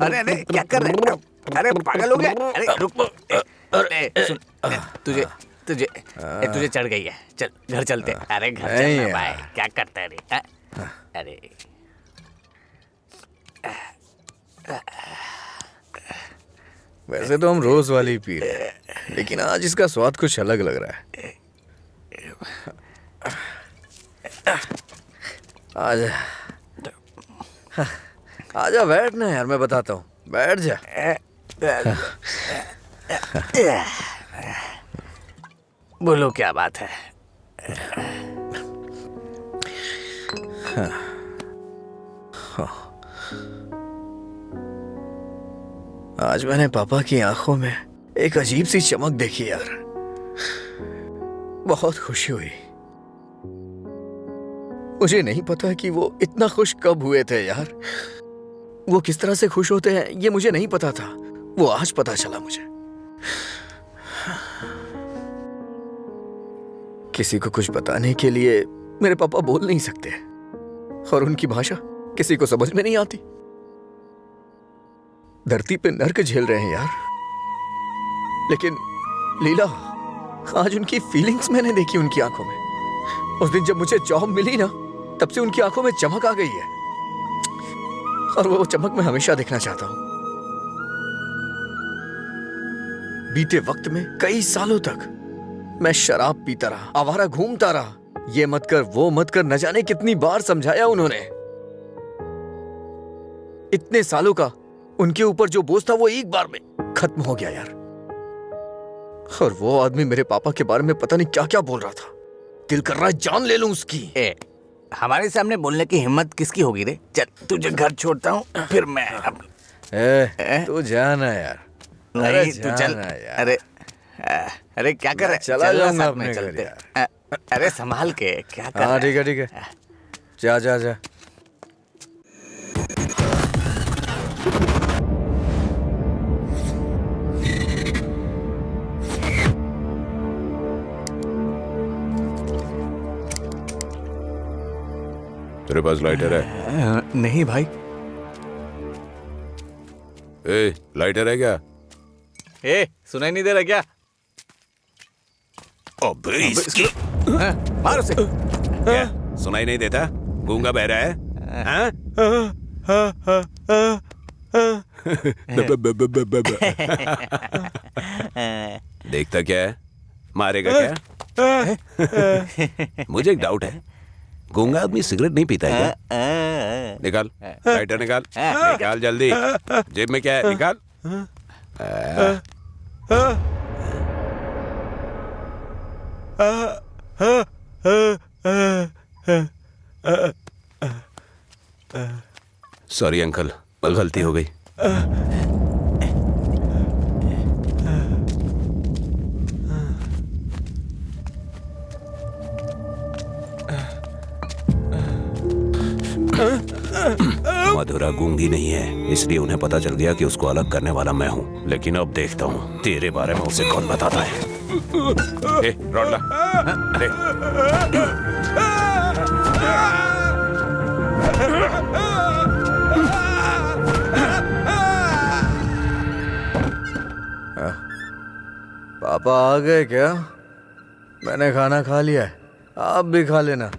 अरे अरे क्या कर रहे हैं? अरे पागल हो गया? अरे रुक। अरे सुन, तुझे तुझे तुझे चढ़ गई है। चल घर चलते। अरे घर चलना भाई, क्या करता है रे? अरे वैसे तो हम रोज वाली ही पी रहे हैं, लेकिन आज इसका स्वाद कुछ अलग लग रहा है। आजा आजा, बैठ ना यार, मैं बताता हूँ, बैठ जा। बोलो क्या बात है? आज मैंने पापा की आंखों में एक अजीब सी चमक देखी यार, बहुत खुशी हुई। मुझे नहीं पता कि वो इतना खुश कब हुए थे यार। वो किस तरह से खुश होते हैं ये मुझे नहीं पता था, वो आज पता चला मुझे। किसी को कुछ बताने के लिए मेरे पापा बोल नहीं सकते, और उनकी भाषा किसी को समझ में नहीं आती। धरती पे नर्क झेल रहे हैं यार, लेकिन लीला, आज उनकी फीलिंग्स मैंने देखी उनकी आंखों में। उस दिन जब मुझे जॉब मिली ना, तब से उनकी आंखों में चमक आ गई है, और वो चमक मैं हमेशा देखना चाहता हूं। बीते वक्त में कई सालों तक मैं शराब पीता रहा, आवारा घूमता रहा, ये मत कर वो मत कर, न जाने कितनी बार समझाया उन्होंने। इतने सालों का उनके ऊपर जो बोझ था वो एक बार में खत्म हो गया यार। और वो आदमी मेरे पापा के बारे में पता नहीं क्या क्या बोल रहा था, दिल कर रहा है जान ले लूं उसकी। हमारे सामने बोलने की हिम्मत किसकी होगी रे? चल तुझे घर छोड़ता हूँ, फिर मैं तू जाना यार। नहीं तू चल यार। अरे अरे क्या कर रहा है? चला चलना जाऊंगा साथ में अपने घर चलते। यार। अरे संभाल के क्या कर रहा हाँ है? ठीक है, जा जा जा। तेरे पास लाइटर है? नहीं भाई। ए, लाइटर है क्या? सुनाई नहीं दे रहा क्या? अबे इसकी मारो से। क्या सुनाई नहीं देता? गूंगा बहरा है? हाँ? देखता क्या है? मारेगा क्या? मुझे एक डाउट है, गूंगा आदमी सिगरेट नहीं पीता है क्या? निकाल लाइटर, निकाल निकाल जल्दी। जेब में क्या है? निकाल। सॉरी अंकल, गलती हो गई। मधुरा गूंगी नहीं है, इसलिए उन्हें पता चल गया कि उसको अलग करने वाला मैं हूँ। लेकिन अब देखता हूँ तेरे बारे में उसे कौन बताता है। रॉड ला। पापा आ गए क्या? मैंने खाना खा लिया है, आप भी खा लेना।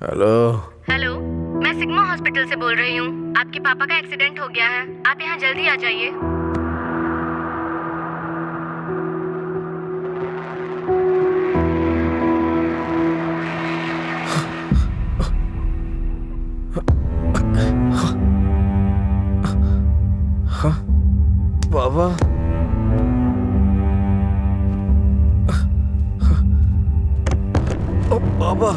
हेलो। हेलो, मैं सिग्मा हॉस्पिटल से बोल रही हूँ। आपके पापा का एक्सीडेंट हो गया है, आप यहाँ जल्दी आ जाइए। बाबा, ओ बाबा,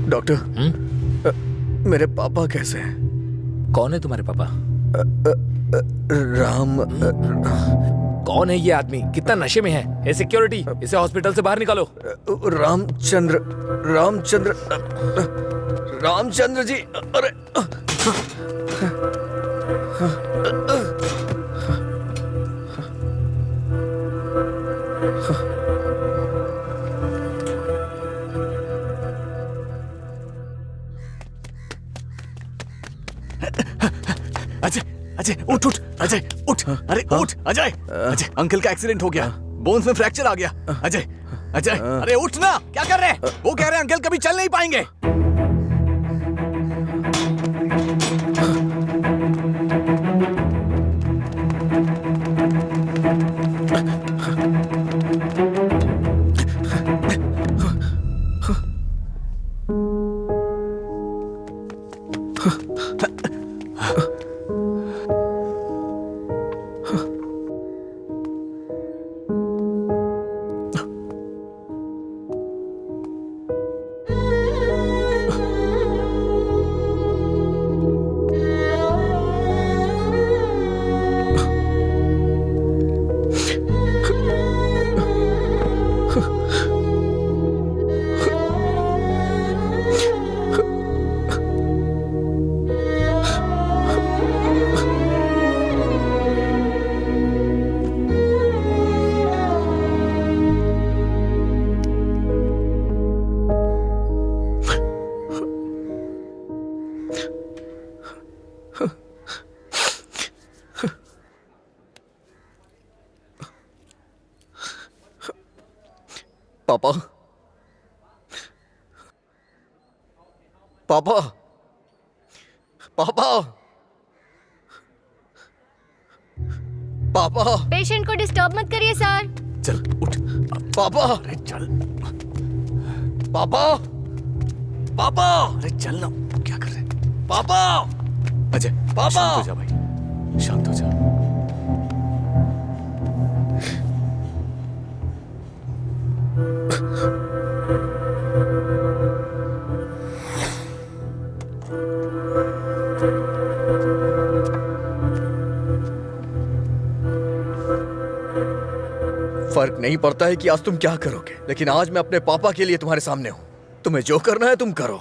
डॉक्टर, मेरे पापा कैसे हैं? कौन है तुम्हारे पापा? राम। कौन है ये आदमी? कितना नशे में है? ए सिक्योरिटी, इसे हॉस्पिटल से बाहर निकालो। रामचंद्र, रामचंद्र, रामचंद्र जी। अरे अजय, अजय उठ उठ, अजय उठ, अरे उठ अजय। अजय, अंकल का एक्सीडेंट हो गया, बोन्स में फ्रैक्चर आ गया। अजय, अजय, अरे उठ ना, क्या कर रहे हैं? वो कह रहे हैं अंकल कभी चल नहीं पाएंगे। पापा, पापा, पापा, पापा, पेशेंट को डिस्टर्ब मत करिए सर। चल उठ पापा, अरे चल पापा, पापा, अरे चल ना, क्या कर रहे हैं? पापा, अजय पापा। शांत हो जा भाई, शांत हो जा। फर्क नहीं पड़ता है कि आज तुम क्या करोगे, लेकिन आज मैं अपने पापा के लिए तुम्हारे सामने हूं। तुम्हें जो करना है तुम करो।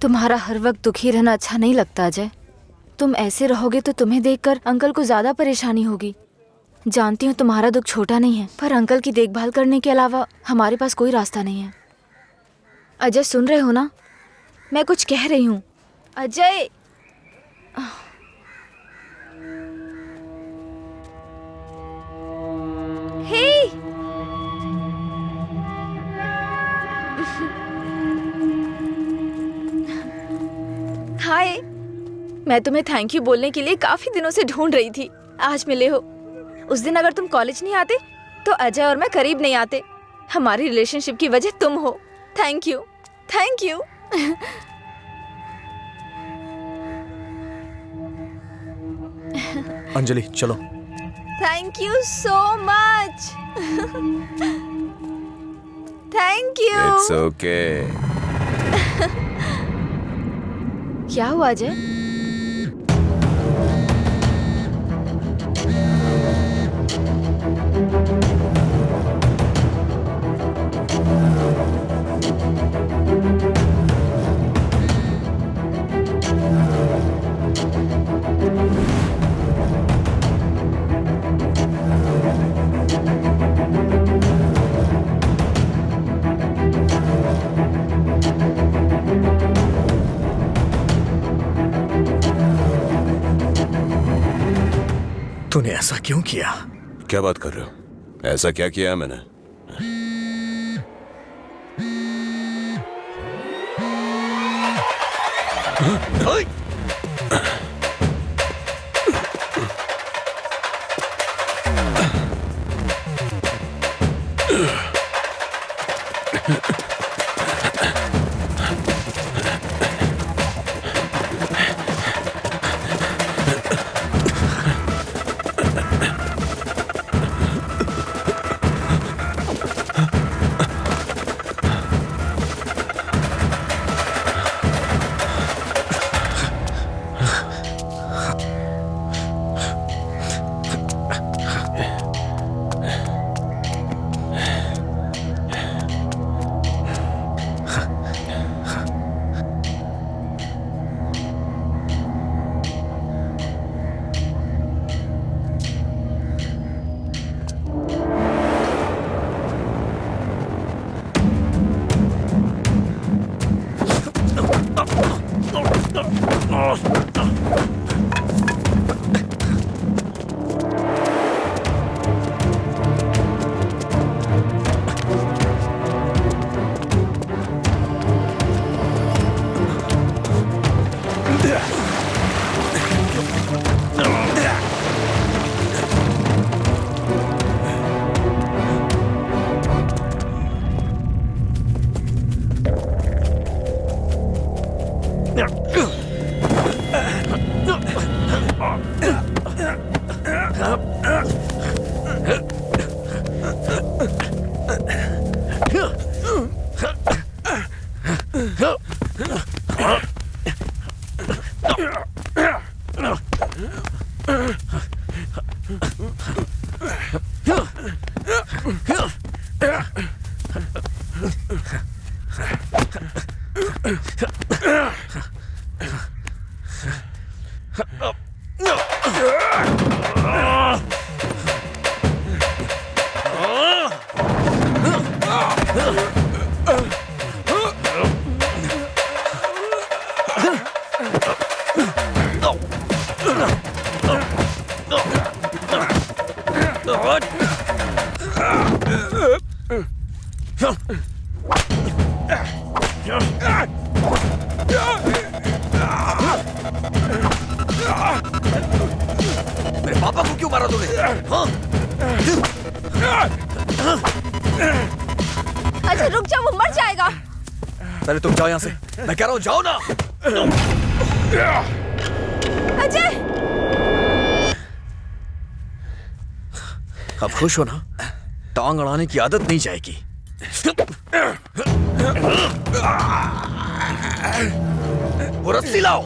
तुम्हारा हर वक्त दुखी रहना अच्छा नहीं लगता अजय। तुम ऐसे रहोगे तो तुम्हें देखकर अंकल को ज्यादा परेशानी होगी। जानती हूँ तुम्हारा दुख छोटा नहीं है, पर अंकल की देखभाल करने के अलावा हमारे पास कोई रास्ता नहीं है। अजय सुन रहे हो ना? मैं कुछ कह रही हूँ। अजय हे हाय, मैं तुम्हें थैंक यू बोलने के लिए काफी दिनों से ढूंढ रही थी। आज मिले हो। उस दिन अगर तुम कॉलेज नहीं आते तो अजय और मैं करीब नहीं आते। हमारी रिलेशनशिप की वजह तुम हो। Thank you, thank you. Anjali चलो। Thank you so much. Thank you. It's okay. क्या हुआ अजय? तूने ऐसा क्यों किया? क्या बात कर रहे हो? ऐसा क्या किया है मैंने? मेरे पापा को क्यों मारा तूने? हाँ? अजय रुक जाओ, वो मर जाएगा। पहले तुम जाओ यहाँ से। मैं कह रहा हूँ जाओ ना। अजय अब खुश हो ना? टांग अड़ाने की आदत नहीं जाएगी। वो रस्सी लाओ।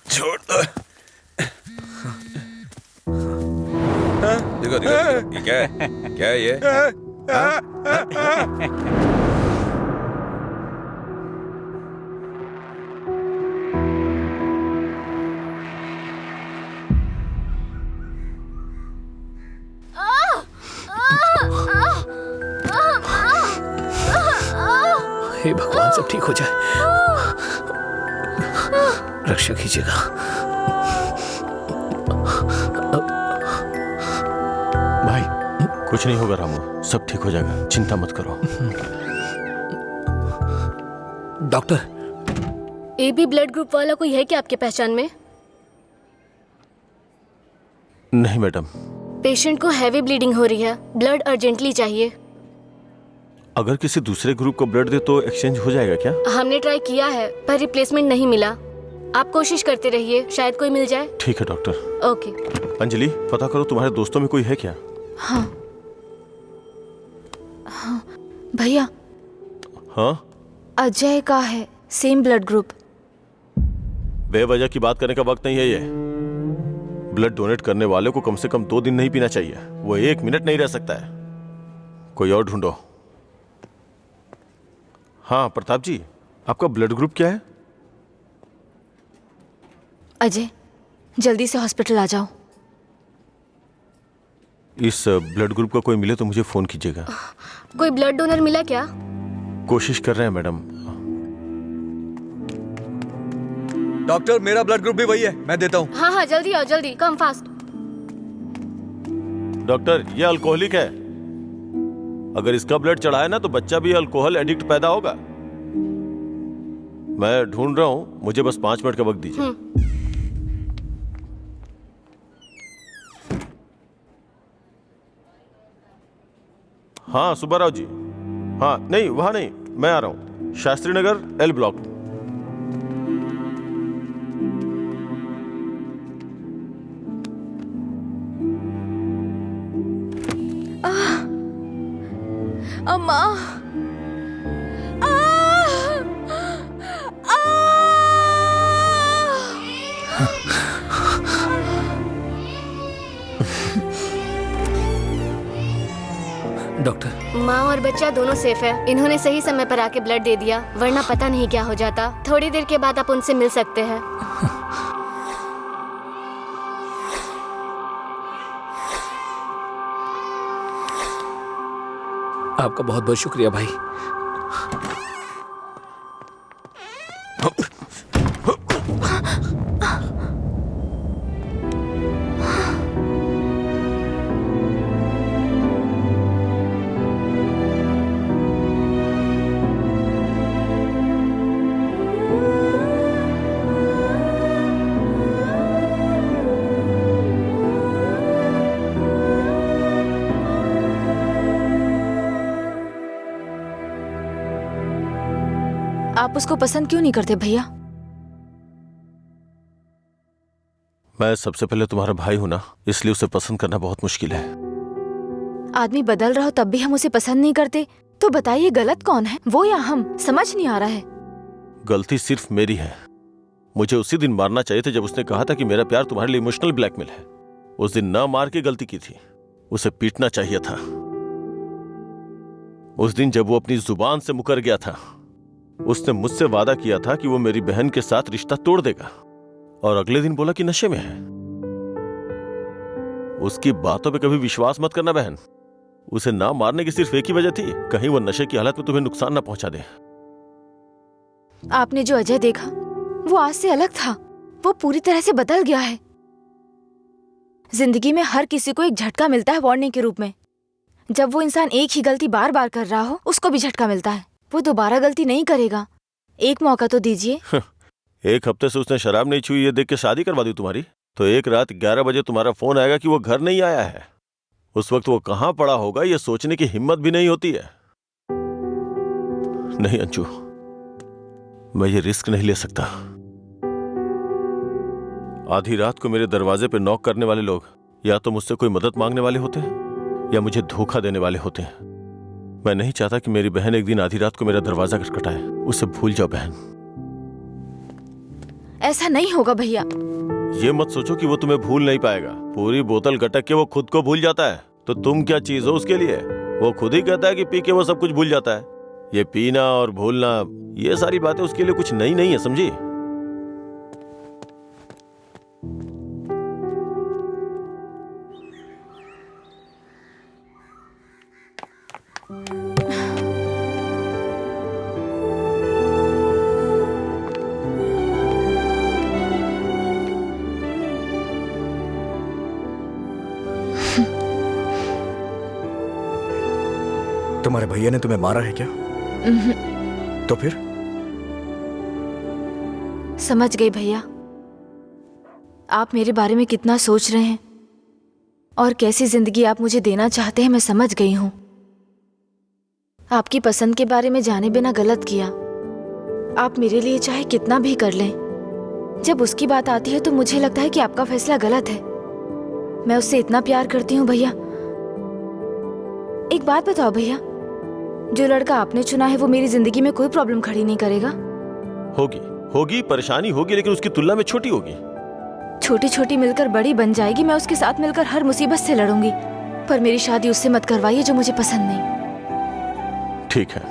छोड़ दो। देखो देखो, ये क्या है? क्या है ये? हे भगवान, सब ठीक हो जाए। रक्षा कीजिएगा। भाई कुछ नहीं होगा रामू, सब ठीक हो जाएगा, चिंता मत करो। डॉक्टर, AB ब्लड ग्रुप वाला कोई है क्या आपके पहचान में? नहीं मैडम। पेशेंट को हैवी ब्लीडिंग हो रही है, ब्लड अर्जेंटली चाहिए। अगर किसी दूसरे ग्रुप को ब्लड दे तो एक्सचेंज हो जाएगा क्या? हमने ट्राई किया है पर रिप्लेसमेंट नहीं मिला। आप कोशिश करते रहिए, शायद कोई मिल जाए। ठीक है डॉक्टर। ओके। अंजलि, पता करो तुम्हारे दोस्तों में कोई है क्या? हाँ भैया, हाँ अजय का है, सेम ब्लड ग्रुप। बेवजह की बात करने का वक्त नहीं है ये। ब्लड डोनेट करने वाले को कम से कम 2 दिन नहीं पीना चाहिए, वो 1 मिनट नहीं रह सकता है। कोई और ढूंढो। हाँ प्रताप जी, आपका ब्लड ग्रुप क्या है? अजय, जल्दी से हॉस्पिटल आ जाओ। इस ब्लड ग्रुप का कोई मिले तो मुझे फोन कीजिएगा। कोई ब्लड डोनर मिला क्या? कोशिश कर रहे हैं मैडम। डॉक्टर, मेरा ब्लड ग्रुप भी वही है, मैं देता हूँ। हाँ हाँ, जल्दी आओ, जल्दी, कम फास्ट। डॉक्टर, ये अल्कोहलिक है। अगर इसका ब्लड चढ़ाए ना तो बच्चा भी अल्कोहल एडिक्ट पैदा होगा। मैं ढूंढ रहा हूँ, मुझे बस 5 मिनट का वक्त दीजिए। हाँ सुब्बाराव जी। हाँ नहीं, वहां नहीं, मैं आ रहा हूँ, शास्त्री नगर L ब्लॉक। अम्मा, डॉक्टर, माँ और बच्चा दोनों सेफ है। इन्होंने सही समय पर आके ब्लड दे दिया, वरना पता नहीं क्या हो जाता। थोड़ी देर के बाद आप उनसे मिल सकते हैं। आपका बहुत बहुत शुक्रिया भाई। आप उसको पसंद क्यों नहीं करते भैया? मैं सबसे पहले तुम्हारा भाई हूं ना, इसलिए उसे पसंद करना बहुत मुश्किल है। आदमी बदल रहा हो तब भी हम उसे पसंद नहीं करते, तो बताइए गलत कौन है, वो या हम? समझ नहीं आ रहा है। गलती सिर्फ मेरी है। मुझे उसी दिन मारना चाहिए था जब उसने कहा था कि मेरा प्यार तुम्हारे लिए इमोशनल ब्लैकमेल है। उस दिन न मार के गलती की थी, उसे पीटना चाहिए था। उस दिन जब वो अपनी जुबान से मुकर गया था, उसने मुझसे वादा किया था कि वो मेरी बहन के साथ रिश्ता तोड़ देगा, और अगले दिन बोला कि नशे में है। उसकी बातों पे कभी विश्वास मत करना बहन। उसे ना मारने की सिर्फ एक ही वजह थी, कहीं वो नशे की हालत में तुम्हें नुकसान ना पहुंचा दे। आपने जो अजय देखा वो आज से अलग था। वो पूरी तरह से बदल गया है। जिंदगी में हर किसी को एक झटका मिलता है वार्निंग के रूप में। जब वो इंसान एक ही गलती बार बार कर रहा हो, उसको भी झटका मिलता है। वो दोबारा गलती नहीं करेगा। एक मौका तो दीजिए। एक हफ्ते से उसने शराब नहीं छुई ये देख के शादी करवा दी तुम्हारी, तो एक रात 11 बजे तुम्हारा फोन आएगा कि वो घर नहीं आया है। उस वक्त वो कहां पड़ा होगा ये सोचने की हिम्मत भी नहीं होती है। नहीं अंशु, मैं ये रिस्क नहीं ले सकता। आधी रात को मेरे दरवाजे पे नॉक करने वाले लोग या तो मुझसे कोई मदद मांगने वाले होते हैं या मुझे धोखा देने वाले होते हैं। मैं नहीं चाहता कि मेरी बहन एक दिन आधी रात को मेरा दरवाजा खटखटाए। उसे भूल जाओ बहन। ऐसा नहीं होगा भैया। ये मत सोचो कि वो तुम्हें भूल नहीं पाएगा। पूरी बोतल गटक के वो खुद को भूल जाता है, तो तुम क्या चीज हो उसके लिए? वो खुद ही कहता है कि पी के वो सब कुछ भूल जाता है। ये पीना और भूलना, ये सारी बातें उसके लिए कुछ नई नहीं है, समझी? तुम्हारे भैया ने तुम्हें मारा है क्या? तो फिर? समझ गई भैया, आप मेरे बारे में कितना सोच रहे हैं और कैसी जिंदगी आप मुझे देना चाहते हैं, मैं समझ गई हूं। आपकी पसंद के बारे में जाने बिना गलत किया। आप मेरे लिए चाहे कितना भी कर लें, जब उसकी बात आती है तो मुझे लगता है कि आपका फैसला गलत है। मैं उससे इतना प्यार करती हूँ भैया। एक बात बताओ भैया, जो लड़का आपने चुना है वो मेरी जिंदगी में कोई प्रॉब्लम खड़ी नहीं करेगा? होगी परेशानी होगी, लेकिन उसकी तुलना में छोटी होगी। छोटी छोटी मिलकर बड़ी बन जाएगी। मैं उसके साथ मिलकर हर मुसीबत से लड़ूंगी, पर मेरी शादी उससे मत करवाइए जो मुझे पसंद नहीं। ठीक है,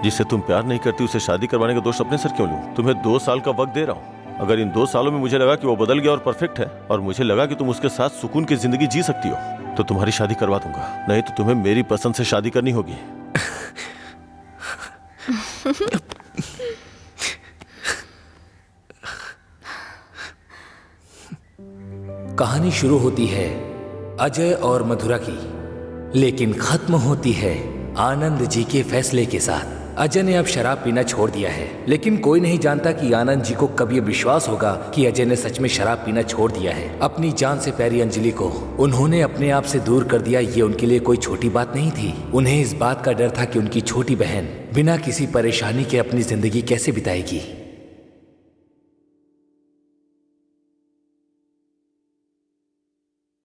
जिससे तुम प्यार नहीं करती उसे शादी करवाने का दोष अपने सर क्यों लूं? तुम्हें 2 साल का वक्त दे रहा हूं। अगर इन 2 सालों में मुझे लगा कि वो बदल गया और परफेक्ट है, और मुझे लगा कि तुम उसके साथ सुकून की जिंदगी जी सकती हो, तो तुम्हारी शादी करवा दूंगा। नहीं तो तुम्हें मेरी पसंद से शादी करनी होगी। कहानी शुरू होती है अजय और मधुरा की, लेकिन खत्म होती है आनंद जी के फैसले के साथ। अजय ने अब शराब पीना छोड़ दिया है, लेकिन कोई नहीं जानता कि आनंद जी को कब ये विश्वास होगा कि अजय ने सच में शराब पीना छोड़ दिया है। अपनी जान से प्यारी अंजलि को उन्होंने अपने आप से दूर कर दिया। ये उनके लिए कोई छोटी बात नहीं थी। उन्हें इस बात का डर था कि उनकी छोटी बहन बिना किसी परेशानी के अपनी जिंदगी कैसे बिताएगी।